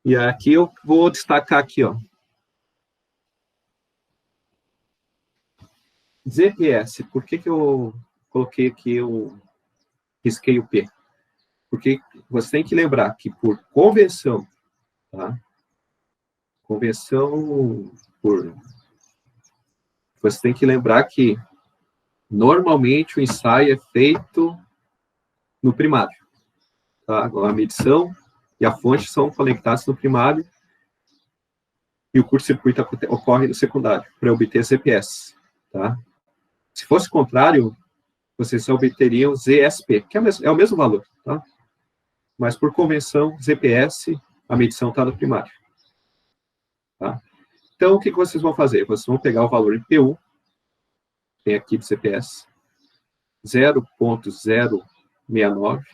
E aqui eu vou destacar aqui, ó. ZPS, por que eu coloquei aqui, eu risquei o P? Porque você tem que lembrar que por convenção, tá? Você tem que lembrar que normalmente o ensaio é feito no primário, tá? A medição e a fonte são conectados no primário e o curto-circuito ocorre no secundário, para obter ZPS, tá? Se fosse o contrário, vocês obteriam ZSP, que é o mesmo valor, tá? Mas por convenção, ZPS, a medição está no primário. Tá? Então, o que vocês vão fazer? Vocês vão pegar o valor em PU, tem aqui do ZPS, 0,069,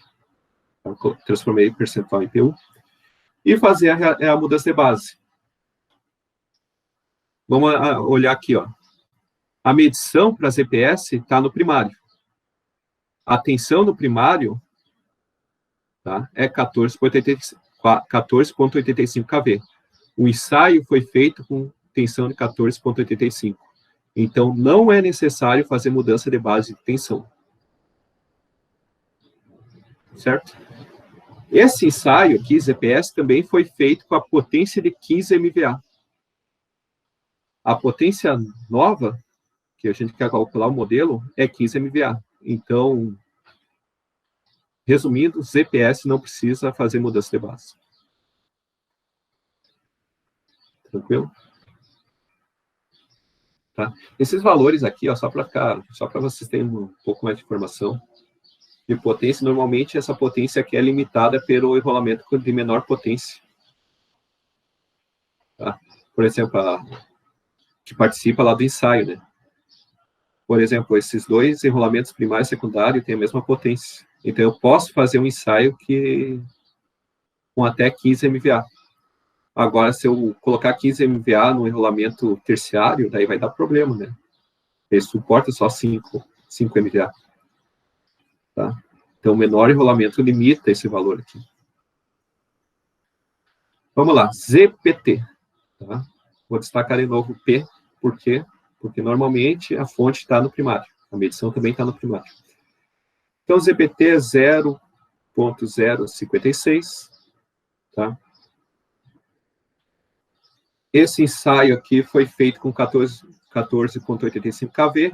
tá? Transformei o percentual em PU, e fazer a mudança de base. Vamos olhar aqui, ó. A medição para ZPS está no primário. A tensão no primário, tá, é 14,85 kV. O ensaio foi feito com tensão de 14,85. Então, não é necessário fazer mudança de base de tensão. Certo? Esse ensaio aqui, ZPS, também foi feito com a potência de 15 MVA. A potência nova, que a gente quer calcular o modelo, é 15 MVA. Então, resumindo, ZPS não precisa fazer mudança de base. Tranquilo? Tá? Esses valores aqui, ó, só para vocês terem um pouco mais de informação, de potência, normalmente essa potência aqui é limitada pelo enrolamento de menor potência. Tá? Por exemplo, que participa lá do ensaio, né? Por exemplo, esses dois enrolamentos primário e secundário têm a mesma potência. Então, eu posso fazer um ensaio com até 15 MVA. Agora, se eu colocar 15 MVA no enrolamento terciário, daí vai dar problema, né? Ele suporta só 5 MVA. Tá? Então, o menor enrolamento limita esse valor aqui. Vamos lá, ZPT. Tá? Vou destacar de novo P, por quê? Porque normalmente a fonte está no primário. A medição também está no primário. Então, ZPT é 0,056. Tá? Esse ensaio aqui foi feito com 14,85 kV,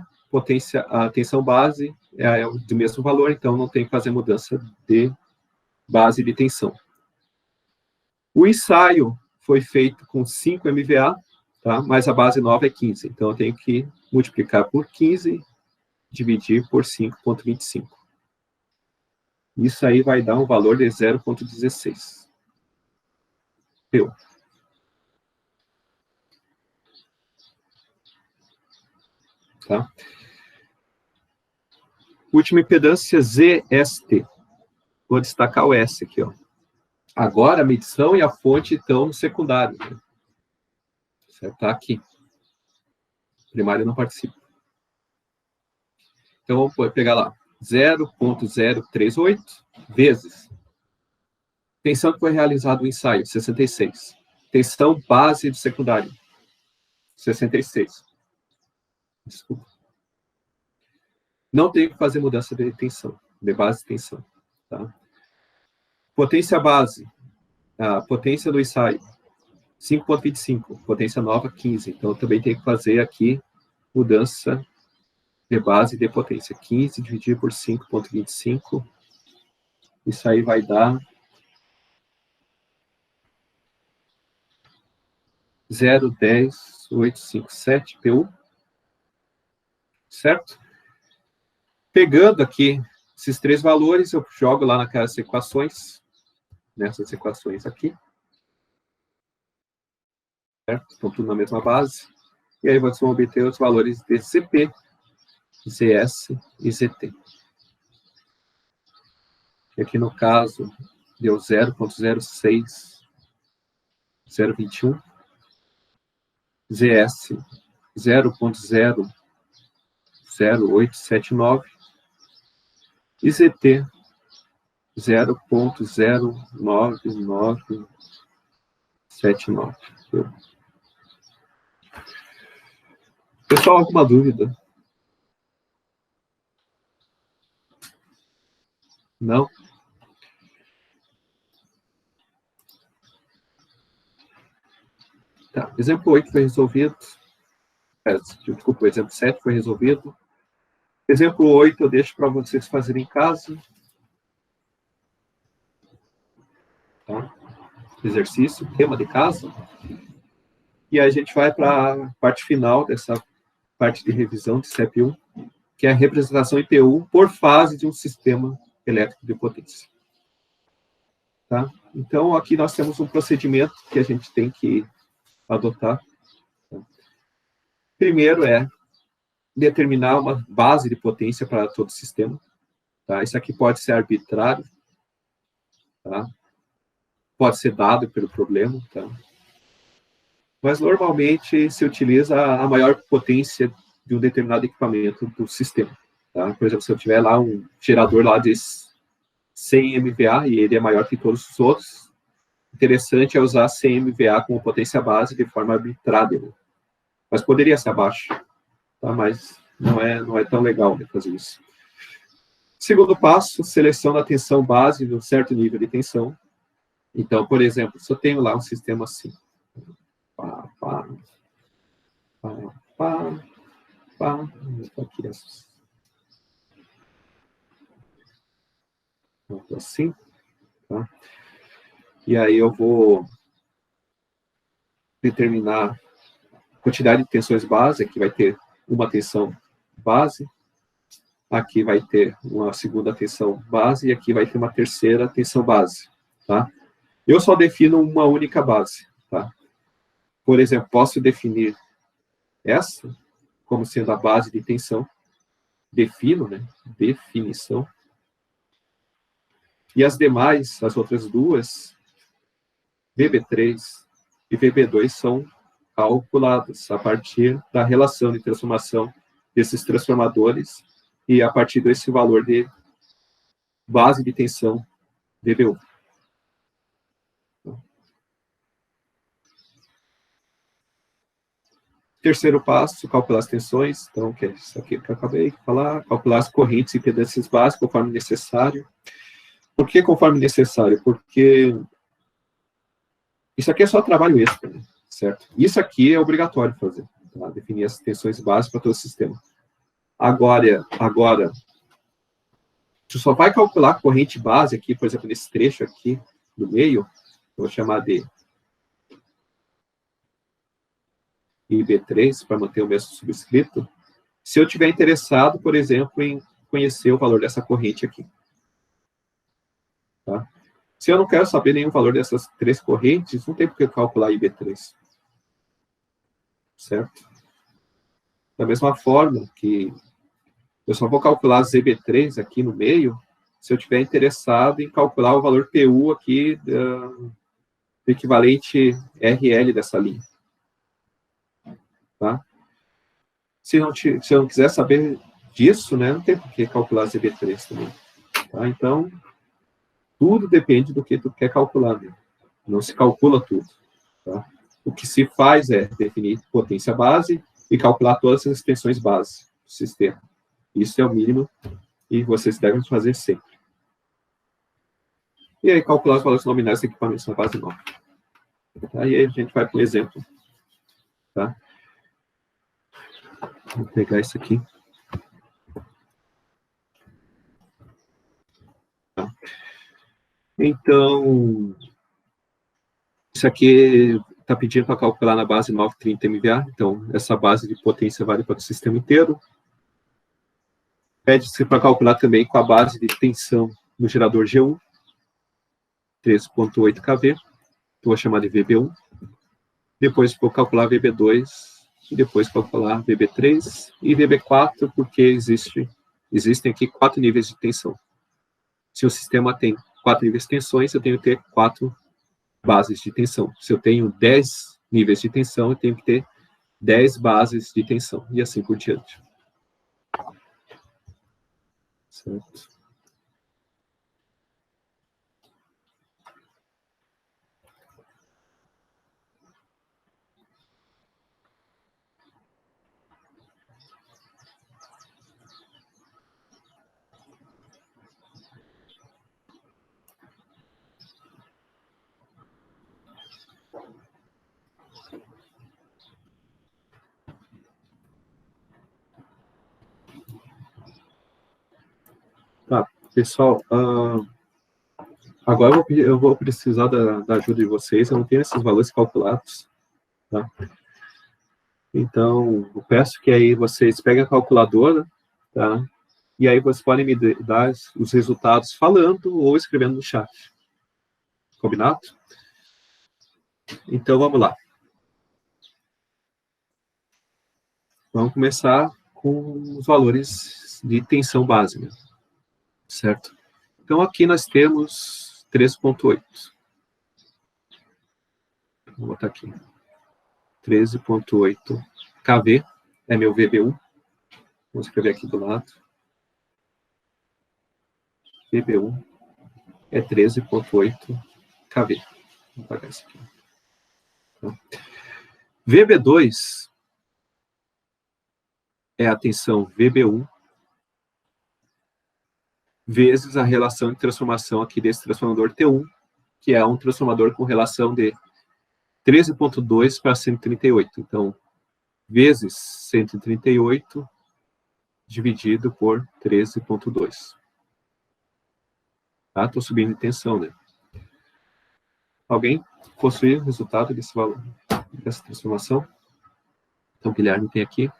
a tensão base é do mesmo valor, então não tem que fazer mudança de base de tensão. O ensaio foi feito com 5 MVA, tá? Mas a base nova é 15, então eu tenho que multiplicar por 15, dividir por 5,25. Isso aí vai dar um valor de 0,16. PU. Tá? Última impedância, ZST. Vou destacar o S aqui, ó. Agora a medição e a fonte estão no secundário. Né? Certo? Está aqui. O primário não participa. Então, vamos pegar lá. 0,038 vezes. Tensão que foi realizado o ensaio, 66. Tensão base do secundário, 66. Desculpa. Não tem que fazer mudança de tensão, de base de tensão. Tá? Potência base, a potência do ensaio, 5,25. Potência nova, 15. Então, também tem que fazer aqui mudança de base de potência. 15 dividido por 5,25. Isso aí vai dar 0,10857 PU. Certo? Pegando aqui esses três valores, eu jogo lá naquelas equações, nessas equações aqui. Certo? Estão tudo na mesma base. E aí vocês vão obter os valores de CP, ZS e ZT. E aqui no caso, deu 0,06021. ZS 0,00879 e ZT 0,09979. Pessoal, alguma dúvida? Não? Tá, exemplo 8 foi resolvido. Desculpa, o exemplo 7 foi resolvido. Exemplo 8 eu deixo para vocês fazerem em casa. Tá? Exercício, tema de casa. E aí a gente vai para a parte final dessa parte de revisão de CEP1, que é a representação IPU por fase de um sistema elétrico de potência. Tá? Então, aqui nós temos um procedimento que a gente tem que adotar. Primeiro é determinar uma base de potência para todo o sistema. Tá? Isso aqui pode ser arbitrário, tá? Pode ser dado pelo problema, tá? Mas normalmente se utiliza a maior potência de um determinado equipamento do sistema. Tá? Por exemplo, se eu tiver lá um gerador lá de 100 MVA e ele é maior que todos os outros, interessante é usar 100 MVA como potência base de forma arbitrária. Mas poderia ser abaixo, tá? Mas não é tão legal de fazer isso. Segundo passo, seleção da tensão base de um certo nível de tensão. Então, por exemplo, se eu tenho lá um sistema assim, aqui assim, tá? E aí eu vou determinar a quantidade de tensões base. Aqui vai ter uma tensão base, aqui vai ter uma segunda tensão base, e aqui vai ter uma terceira tensão base, tá? Eu só defino uma única base, tá? Por exemplo, posso definir essa como sendo a base de tensão, defino, né? Definição. E as demais, as outras duas, VB3 e VB2, são calculadas a partir da relação de transformação desses transformadores e a partir desse valor de base de tensão VB1. Terceiro passo, calcular as tensões. Então, que é isso aqui que eu acabei de falar. Calcular as correntes e impedâncias básicas conforme necessário. Por que conforme necessário? Porque isso aqui é só trabalho extra, né? certo? Isso aqui é obrigatório fazer, tá? Definir as tensões básicas para todo o sistema. Agora, tu só vai calcular a corrente base aqui, por exemplo, nesse trecho aqui do meio, eu vou chamar de IB3, para manter o mesmo subscrito, se eu estiver interessado, por exemplo, em conhecer o valor dessa corrente aqui. Tá? Se eu não quero saber nenhum valor dessas três correntes, não tem por que calcular IB3. Certo? Da mesma forma que eu só vou calcular ZB3 aqui no meio, se eu estiver interessado em calcular o valor PU aqui do equivalente RL dessa linha. Tá? Se eu não quiser saber disso, né, não tem por que calcular ZB3 também. Tá? Então, tudo depende do que tu quer calcular. Né? Não se calcula tudo. Tá? O que se faz é definir potência base e calcular todas as tensões base do sistema. Isso é o mínimo e vocês devem fazer sempre. E aí, calcular os valores nominais dos equipamentos na base 9. Aí a gente vai para um exemplo. Tá? Vou pegar isso aqui. Tá. Então, isso aqui está pedindo para calcular na base 930 MVA. Então, essa base de potência vale para o sistema inteiro. Pede-se para calcular também com a base de tensão no gerador G1, 13,8 kV, que eu vou chamar de VB1. Depois vou calcular VB2, e depois calcular VB3 e VB4, porque existem aqui 4 níveis de tensão. Se o sistema tem 4 níveis de tensões, eu tenho que ter 4 bases de tensão. Se eu tenho 10 níveis de tensão, eu tenho que ter 10 bases de tensão, e assim por diante. Certo? Tá, pessoal, agora eu vou precisar da ajuda de vocês, eu não tenho esses valores calculados, tá? Então, eu peço que aí vocês peguem a calculadora, tá? E aí vocês podem me dar os resultados falando ou escrevendo no chat. Combinado? Então, vamos lá. Vamos começar com os valores de tensão básica, certo? Então, aqui nós temos 13,8. Vou botar aqui. 13,8 kV é meu VB1. Vou escrever aqui do lado. VB1 é 13,8 kV. Vou apagar isso aqui. Tá? VB2 é a tensão VB1 vezes a relação de transformação aqui desse transformador T1, que é um transformador com relação de 13,2 para 138. Então, vezes 138 dividido por 13,2. Tá? Estou subindo em tensão, né? Alguém possui o resultado desse valor, dessa transformação? Então, Guilherme tem aqui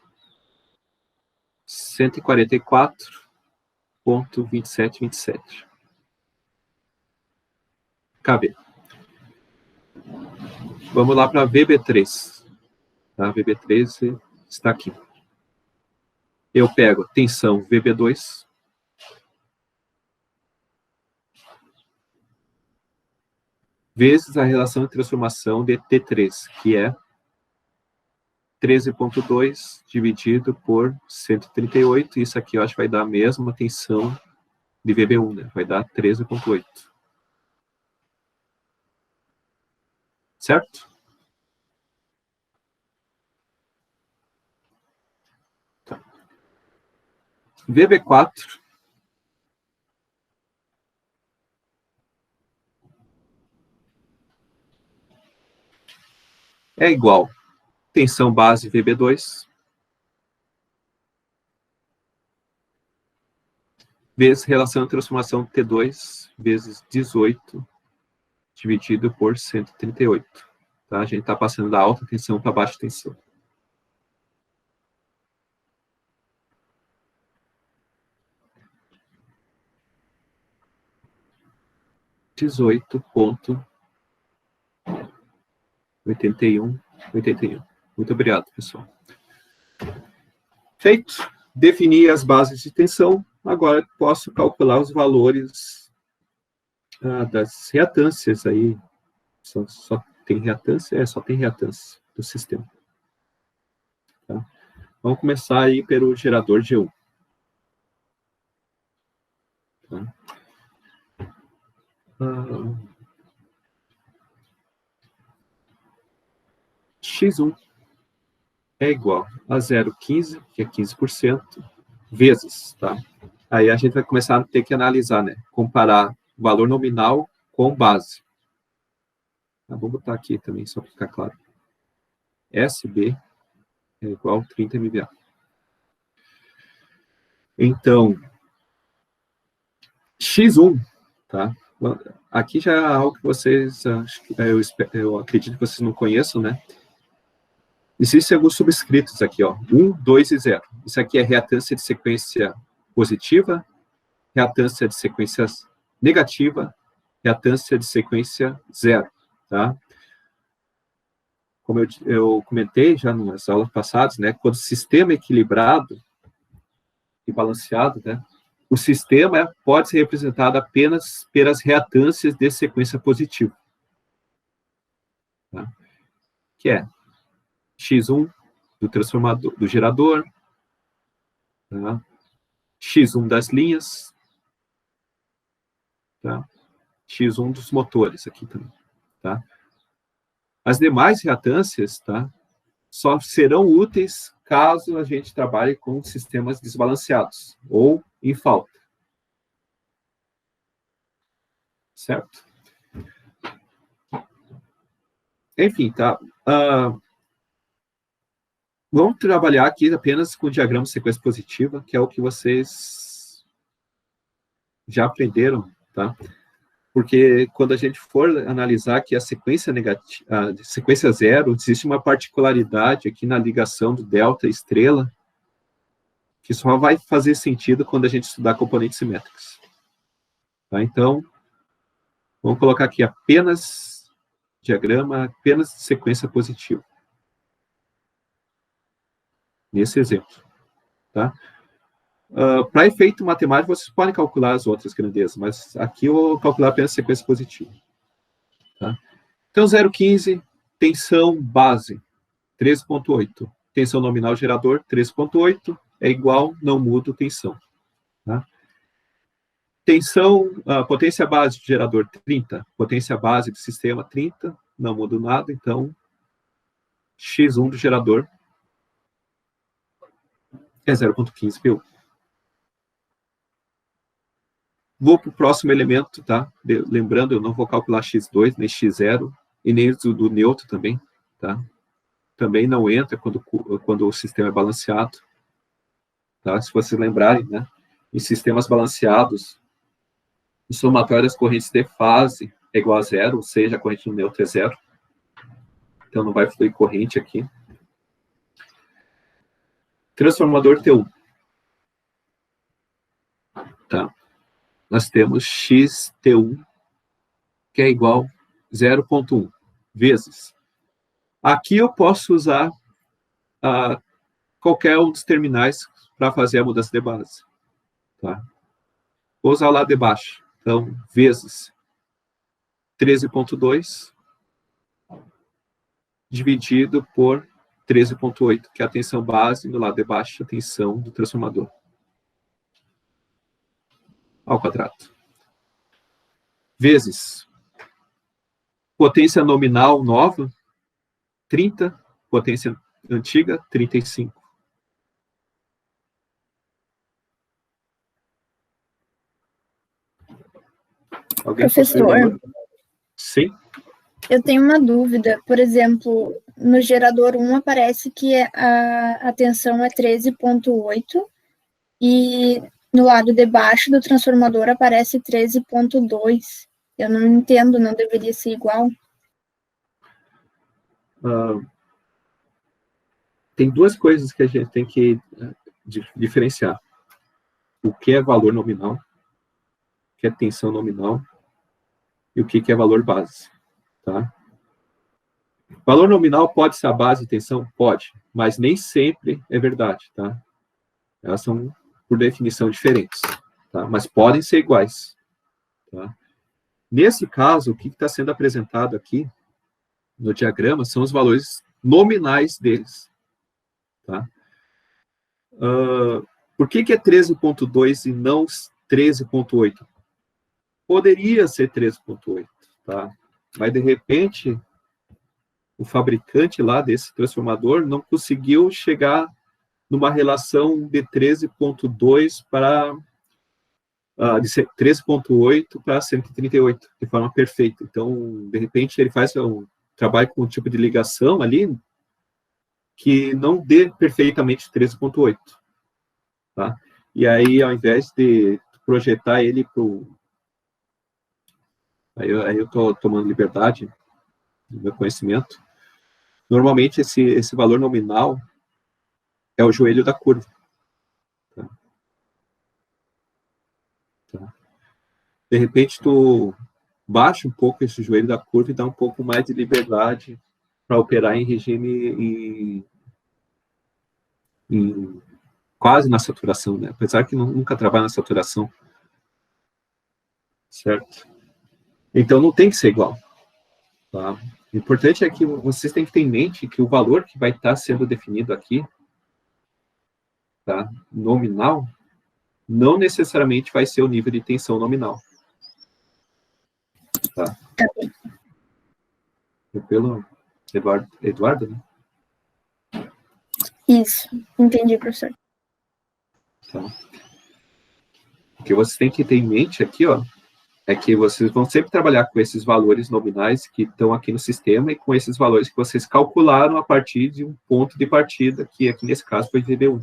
144,2727 kV. Vamos lá para VB3. Tá? VB3 está aqui. Eu pego tensão VB2 vezes a relação de transformação de T3, que é 13,2 dividido por 138. Isso aqui eu acho que vai dar a mesma tensão de VB1, né? Vai dar 13,8. Certo? Tá. VB4 é igual tensão base VB2 vezes relação de transformação T2 vezes 18 dividido por 138. Tá? A gente está passando da alta tensão para baixa tensão. 18,81. Muito obrigado, pessoal. Feito. Defini as bases de tensão. Agora posso calcular os valores das reatâncias aí. Só tem reatância? Só tem reatância do sistema. Tá? Vamos começar aí pelo gerador G1. Tá? X1 é igual a 0,15, que é 15%, vezes, tá? Aí a gente vai começar a ter que analisar, né? Comparar o valor nominal com base. Vou botar aqui também, só para ficar claro. SB é igual a 30 MVA. Então, X1, tá? Aqui já é algo que vocês, eu acredito que vocês não conheçam, né? Existem alguns subscritos aqui, ó, 1, 2 e 0. Isso aqui é reatância de sequência positiva, reatância de sequência negativa, reatância de sequência zero, tá? Como eu comentei já nas aulas passadas, né, quando o sistema é equilibrado e balanceado, né, o sistema pode ser representado apenas pelas reatâncias de sequência positiva, tá? Que é X1 do transformador, do gerador, tá? X1 das linhas, tá? X1 dos motores aqui também, tá? As demais reatâncias, tá, só serão úteis caso a gente trabalhe com sistemas desbalanceados ou em falta. Certo? Enfim, tá? Vamos trabalhar aqui apenas com o diagrama de sequência positiva, que é o que vocês já aprenderam, tá? Porque quando a gente for analisar que a sequência negativa, a sequência zero, existe uma particularidade aqui na ligação do delta e estrela, que só vai fazer sentido quando a gente estudar componentes simétricos. Tá? Então, vamos colocar aqui apenas diagrama, apenas sequência positiva. Nesse exemplo. Tá? Para efeito matemático, vocês podem calcular as outras grandezas, mas aqui eu vou calcular apenas sequência positiva. Tá? Então, 0,15, tensão base, 13,8. Tensão nominal gerador, 13,8, é igual, não muda tensão. Tá? Tensão, potência base do gerador, 30. Potência base do sistema, 30. Não muda nada, então, X1 do gerador é 0,15 PU. Vou para o próximo elemento, tá? Lembrando, eu não vou calcular X2, nem X0, e nem do neutro também, tá? Também não entra quando o sistema é balanceado, tá? Se vocês lembrarem, né? Em sistemas balanceados, o somatório das correntes de fase é igual a zero, ou seja, a corrente no neutro é zero. Então, não vai fluir corrente aqui. Transformador T1. Tá? Nós temos XT1, que é igual a 0,1 vezes. Aqui eu posso usar qualquer um dos terminais para fazer a mudança de base. Tá? Vou usar o lado de baixo. Então, vezes 13,2 dividido por 13,8, que é a tensão base, do lado de baixo, a tensão do transformador. Ao quadrado. Vezes potência nominal nova, 30, potência antiga, 35. Alguém Professor, sim? Eu tenho uma dúvida. Por exemplo, no gerador 1 aparece que a tensão é 13,8 e no lado de baixo do transformador aparece 13,2. Eu não entendo, não deveria ser igual? Tem duas coisas que a gente tem que diferenciar. O que é valor nominal, o que é tensão nominal, e o que é valor base, tá? Valor nominal pode ser a base de tensão? Pode, mas nem sempre é verdade, tá? Elas são, por definição, diferentes, tá? Mas podem ser iguais, tá? Nesse caso, o que está sendo apresentado aqui no diagrama são os valores nominais deles, tá? Por que é 13,2 e não 13,8? Poderia ser 13,8, tá? Mas, de repente, o fabricante lá desse transformador não conseguiu chegar numa relação de 13,2 para... de 13,8 para 138, de forma perfeita. Então, de repente, ele faz um trabalho com um tipo de ligação ali que não dê perfeitamente 13,8. Tá? E aí, ao invés de projetar ele para o... Aí eu estou tomando liberdade do meu conhecimento. Normalmente, esse valor nominal é o joelho da curva. Tá? Tá? De repente, tu baixa um pouco esse joelho da curva e dá um pouco mais de liberdade para operar em regime quase na saturação, né? Apesar que nunca trabalha na saturação. Certo? Então, não tem que ser igual. Tá? O importante é que vocês têm que ter em mente que o valor que vai estar sendo definido aqui, tá? Nominal, não necessariamente vai ser o nível de tensão nominal. Tá? Pelo Eduardo, né? Isso, entendi, professor. Tá. O que vocês têm que ter em mente aqui, ó, é que vocês vão sempre trabalhar com esses valores nominais que estão aqui no sistema e com esses valores que vocês calcularam a partir de um ponto de partida, que aqui nesse caso foi VB1.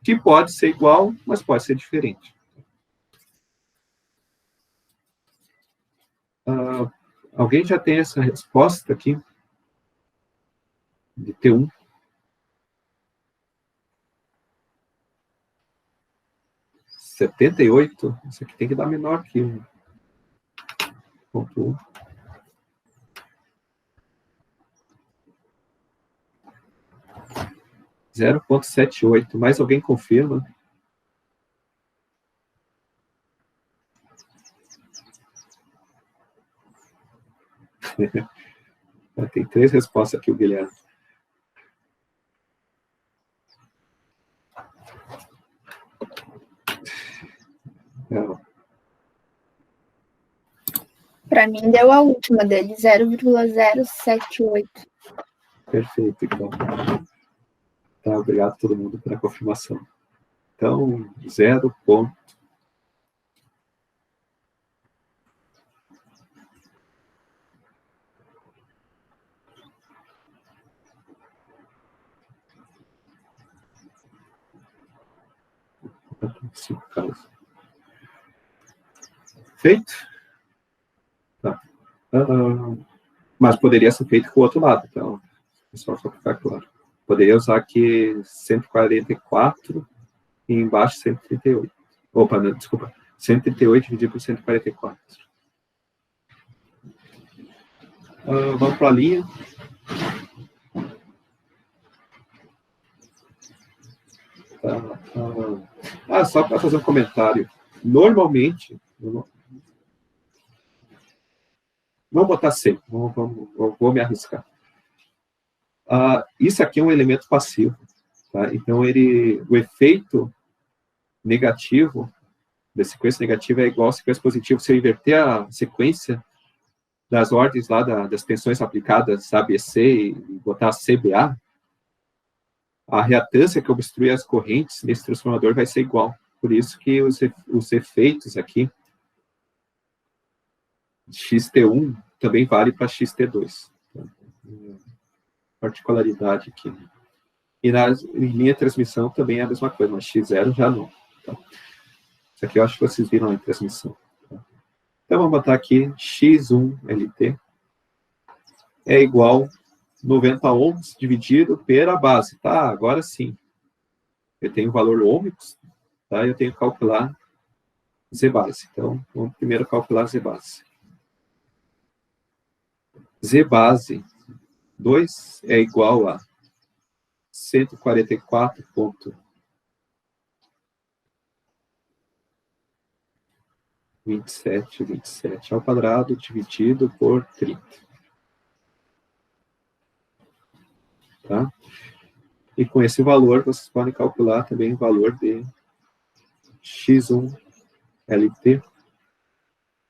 Que pode ser igual, mas pode ser diferente. Alguém já tem essa resposta aqui? De T1? (78), isso aqui tem que dar menor que 1.1. (0.78). Mais alguém confirma? Tem 3 respostas aqui, o Guilherme. Para mim, deu a última dele, 0,078. Perfeito, então. Tá, obrigado a todo mundo pela confirmação. Então, 0. Feito? Tá. Mas poderia ser feito com o outro lado, então, só para ficar claro. Poderia usar aqui 144 e embaixo 138. Opa, não, desculpa. 138 dividido por 144. Vamos para a linha. Só para fazer um comentário. Normalmente, vamos botar 100. Vou me arriscar. Isso aqui é um elemento passivo. Tá? Então, o efeito negativo da sequência negativa é igual à sequência positiva. Se eu inverter a sequência das ordens lá das tensões aplicadas ABC e botar CBA, a reatância que obstrui as correntes nesse transformador vai ser igual. Por isso que os efeitos aqui XT1 também vale para XT2. Tá? Particularidade aqui. E em linha de transmissão também é a mesma coisa, mas X0 já não. Tá? Isso aqui eu acho que vocês viram em transmissão. Tá? Então, vamos botar aqui X1LT é igual 90 ohms dividido pela base. Tá, agora sim. Eu tenho o valor ômicos, tá? Eu tenho que calcular Z base. Então, vamos primeiro calcular Z base. Z base 2 é igual a 144,27 ao quadrado dividido por 30. Tá? E com esse valor, vocês podem calcular também o valor de X1LT,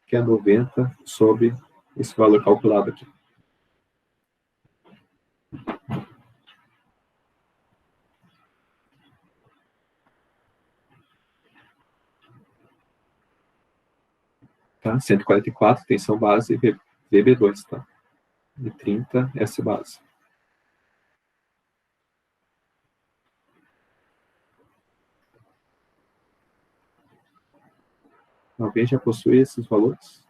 que é 90 sobre esse valor calculado aqui. Tá? 144, tensão base, VB2, tá? E 30, S base. Alguém já possui esses valores?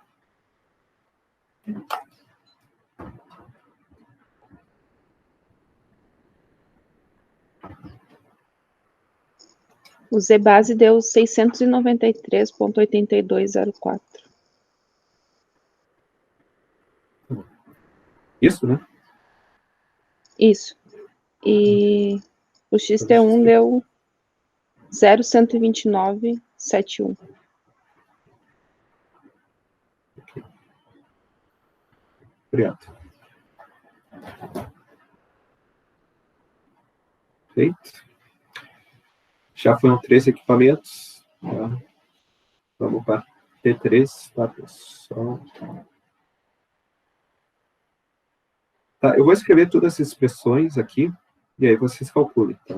O Z base deu 693,8204. Isso, né? Isso. E o XT1 deu 0,129,71. Obrigado. Feito. Já foram 3 equipamentos. Tá? Vamos para T3, tá, pessoal? Tá, eu vou escrever todas as expressões aqui, e aí vocês calculem, tá?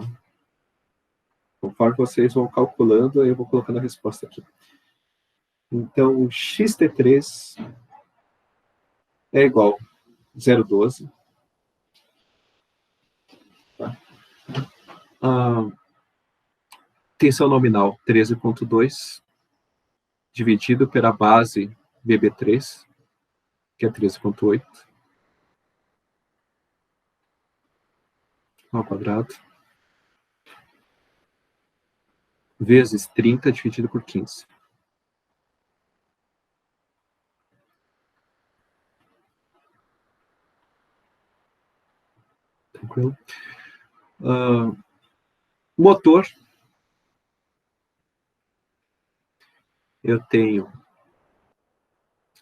Conforme vocês vão calculando, eu vou colocando a resposta aqui. Então, o XT3 é igual a 0,12. Tá? Tensão nominal 13,2, dividido pela base VB3, que é 13,8, ao quadrado, vezes 30 dividido por 15. Tranquilo? Motor. Eu tenho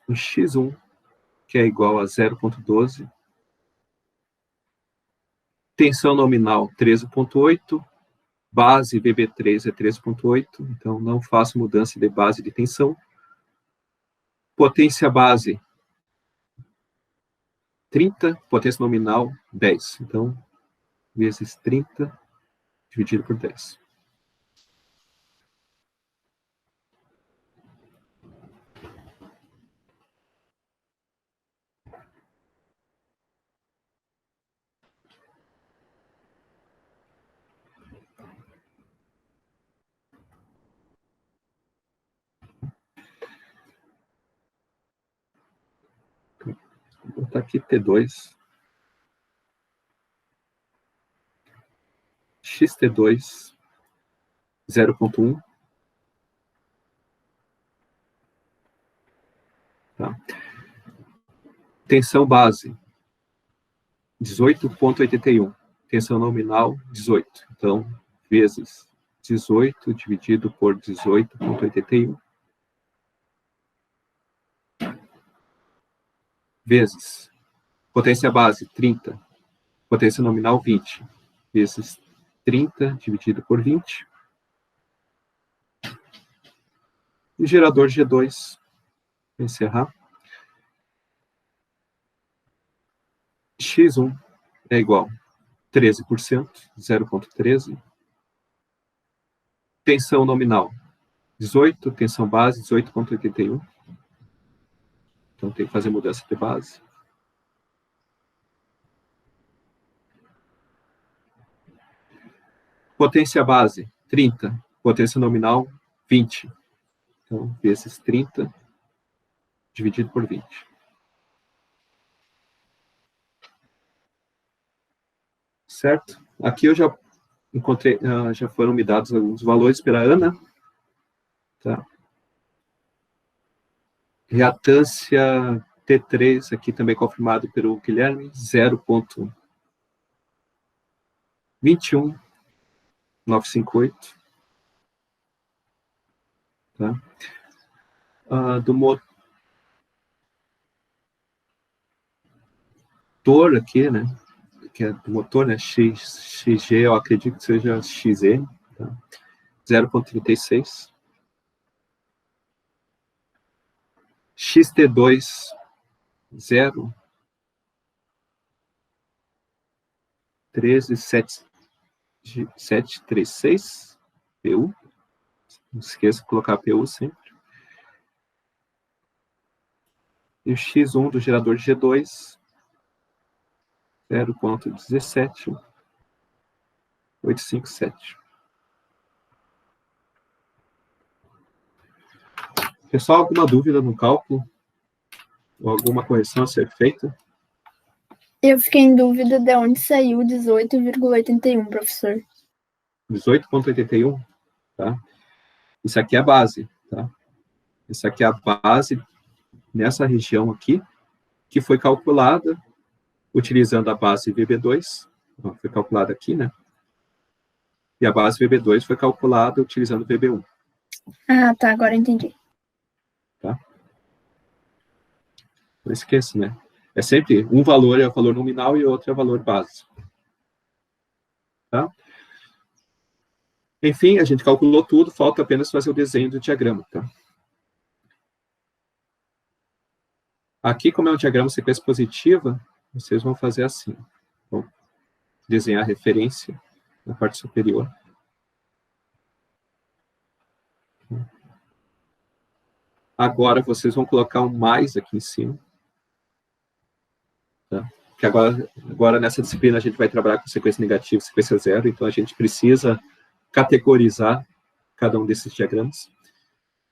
um X1, que é igual a 0,12. Tensão nominal 13,8. Base VB3 é 13,8. Então, não faço mudança de base de tensão. Potência base 30. Potência nominal 10. Então, vezes 30 dividido por 10. Vou botar aqui T2. XT2, 0,1. Tá. Tensão base, 18,81. Tensão nominal, 18. Então, vezes 18 dividido por 18,81. Vezes potência base, 30. Potência nominal, 20. Vezes 30 dividido por 20. E gerador G2, para encerrar. X1 é igual a 13%, 0,13. Tensão nominal, 18. Tensão base, 18,81. Então tem que fazer mudança de base. Potência base, 30. Potência nominal, 20. Então, vezes 30, dividido por 20. Certo? Aqui eu já encontrei, já foram me dados alguns valores pela Ana. Tá? Reatância T3, aqui também confirmado pelo Guilherme, 0,21958. Tá? Do motor aqui, né? Que é do motor, né? XG, eu acredito que seja XM, tá? 0,36. XT2, 0,13736, PU. Não esqueça de colocar PU sempre. E o X1 do gerador G2, 0,17857. Pessoal, alguma dúvida no cálculo? Ou alguma correção a ser feita? Eu fiquei em dúvida de onde saiu 18,81, professor. 18,81, tá? Isso aqui é a base, tá? Isso aqui é a base nessa região aqui, que foi calculada utilizando a base VB2, foi calculada aqui, né? E a base VB2 foi calculada utilizando VB1. Ah, tá, agora entendi. Tá? Não esqueça, né? É sempre um valor é o valor nominal e outro é o valor base. Tá? Enfim, a gente calculou tudo, falta apenas fazer o desenho do diagrama, tá? Aqui, como é um diagrama sequência positiva, vocês vão fazer assim. Vão desenhar a referência na parte superior. Agora, vocês vão colocar um mais aqui em cima. Tá? Porque agora, nessa disciplina, a gente vai trabalhar com sequência negativa e sequência zero, então a gente precisa categorizar cada um desses diagramas.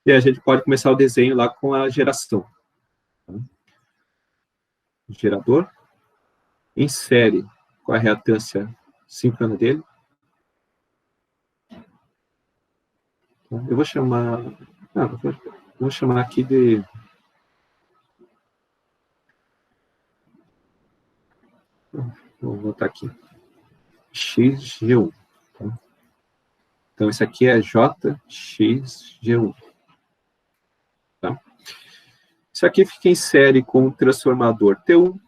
E a gente pode começar o desenho lá com a geração. Tá? O gerador insere com a reatância síncrona dele. Eu vou chamar... vou chamar aqui de... Vou botar aqui. XG1. Tá? Então, isso aqui é JXG1. Tá? Isso aqui fica em série com o transformador T1,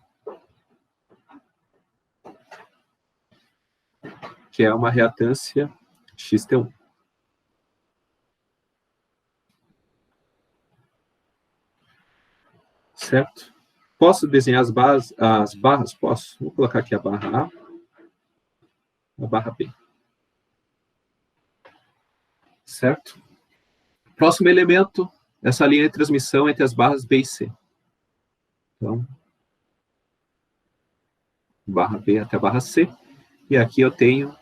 que é uma reatância XT1. Certo? Posso desenhar as barras? Posso. Vou colocar aqui a barra A, a barra B. Certo? Próximo elemento, essa linha de transmissão entre as barras B e C. Então, barra B até a barra C. E aqui eu tenho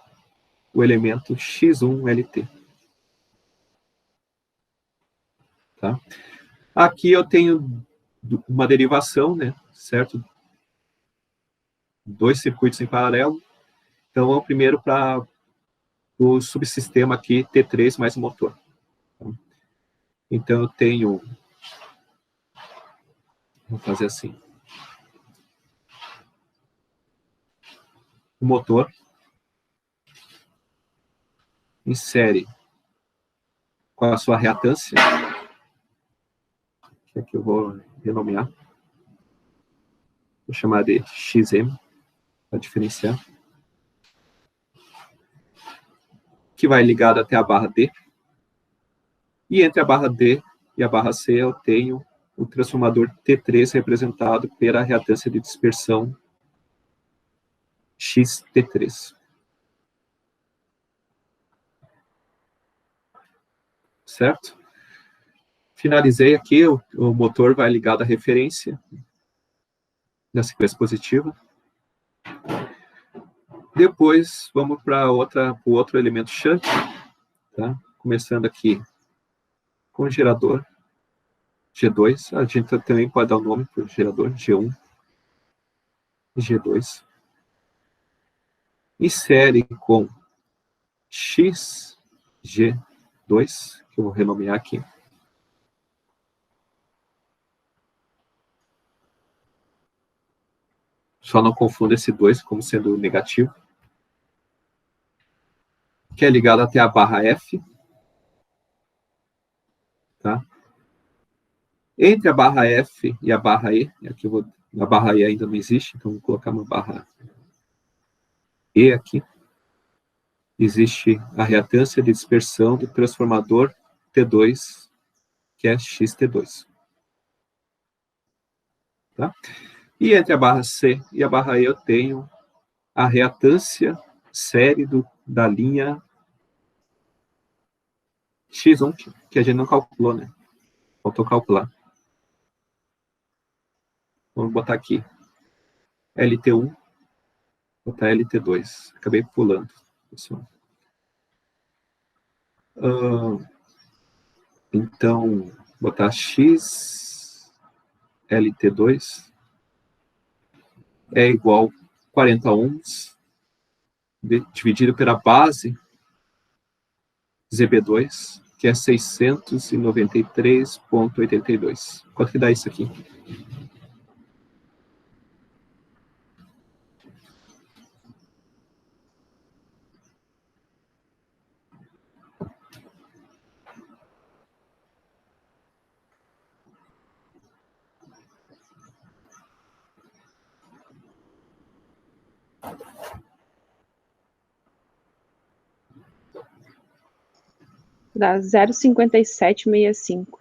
o elemento X1LT. Tá? Aqui eu tenho uma derivação, né, certo? Dois circuitos em paralelo. Então, vamos primeiro para o subsistema aqui, T3 mais o motor. Então, eu tenho... Vou fazer assim. O motor insere com a sua reatância, que aqui eu vou renomear. Vou chamar de XM, para diferenciar. Que vai ligado até a barra D. E entre a barra D e a barra C eu tenho o transformador T3 representado pela reatância de dispersão XT3. Certo? Finalizei aqui, o motor vai ligado à referência da sequência positiva. Depois, vamos para o outro elemento shunt, tá? Começando aqui com o gerador G2. A gente também pode dar o nome para o gerador G1 e G2. Insere com XG2, que eu vou renomear aqui. Só não confunda esse 2 como sendo negativo. Que é ligado até a barra F. Tá? Entre a barra F e a barra E, aqui a barra E ainda não existe, então vou colocar uma barra E aqui. Existe a reatância de dispersão do transformador T2, que é XT2. Tá? E entre a barra C e a barra E eu tenho a reatância série da linha X1, que a gente não calculou, né? Faltou calcular. Vamos botar aqui LT1, botar LT2. Acabei pulando, pessoal. Então, botar X LT2 é igual a 40 ohms dividido pela base ZB2, que é 693,82. Quanto que dá isso aqui? Dá 0,5765.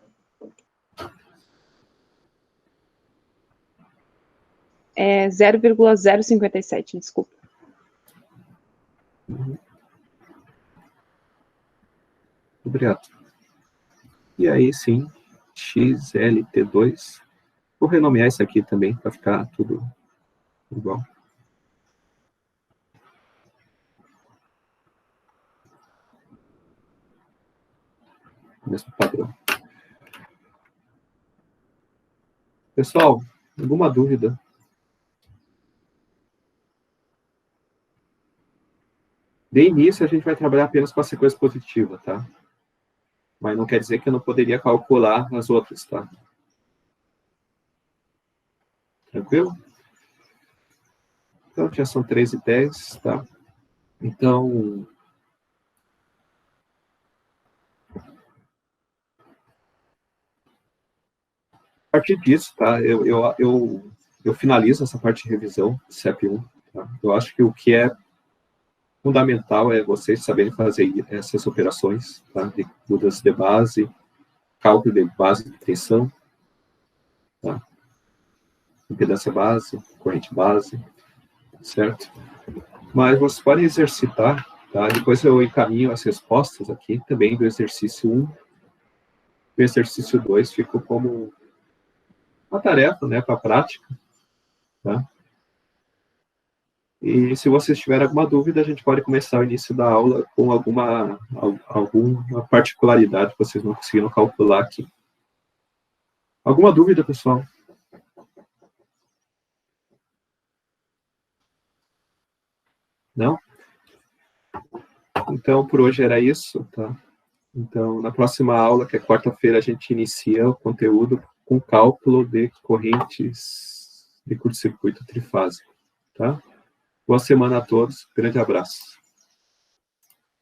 É 0,057, desculpa. Obrigado. E aí, sim, XLT2. Vou renomear isso aqui também, para ficar tudo igual. Mesmo padrão. Pessoal, alguma dúvida? De início, a gente vai trabalhar apenas com a sequência positiva, tá? Mas não quer dizer que eu não poderia calcular as outras, tá? Tranquilo? Então, já são 13h10, tá? Então, a partir disso, tá? Eu finalizo essa parte de revisão, CEP1, tá? Eu acho que o que é fundamental é vocês saberem fazer essas operações, tá? De mudança de base, cálculo de base de tensão, tá? Impedância base, corrente base, certo? Mas vocês podem exercitar, tá? Depois eu encaminho as respostas aqui, também do exercício 1. O exercício 2 ficou como uma tarefa, né, para a prática, tá? E se vocês tiverem alguma dúvida, a gente pode começar o início da aula com alguma particularidade que vocês não conseguiram calcular aqui. Alguma dúvida, pessoal? Não? Então, por hoje era isso, tá? Então, na próxima aula, que é quarta-feira, a gente inicia o conteúdo com cálculo de correntes de curto-circuito trifásico, tá? Boa semana a todos, grande abraço.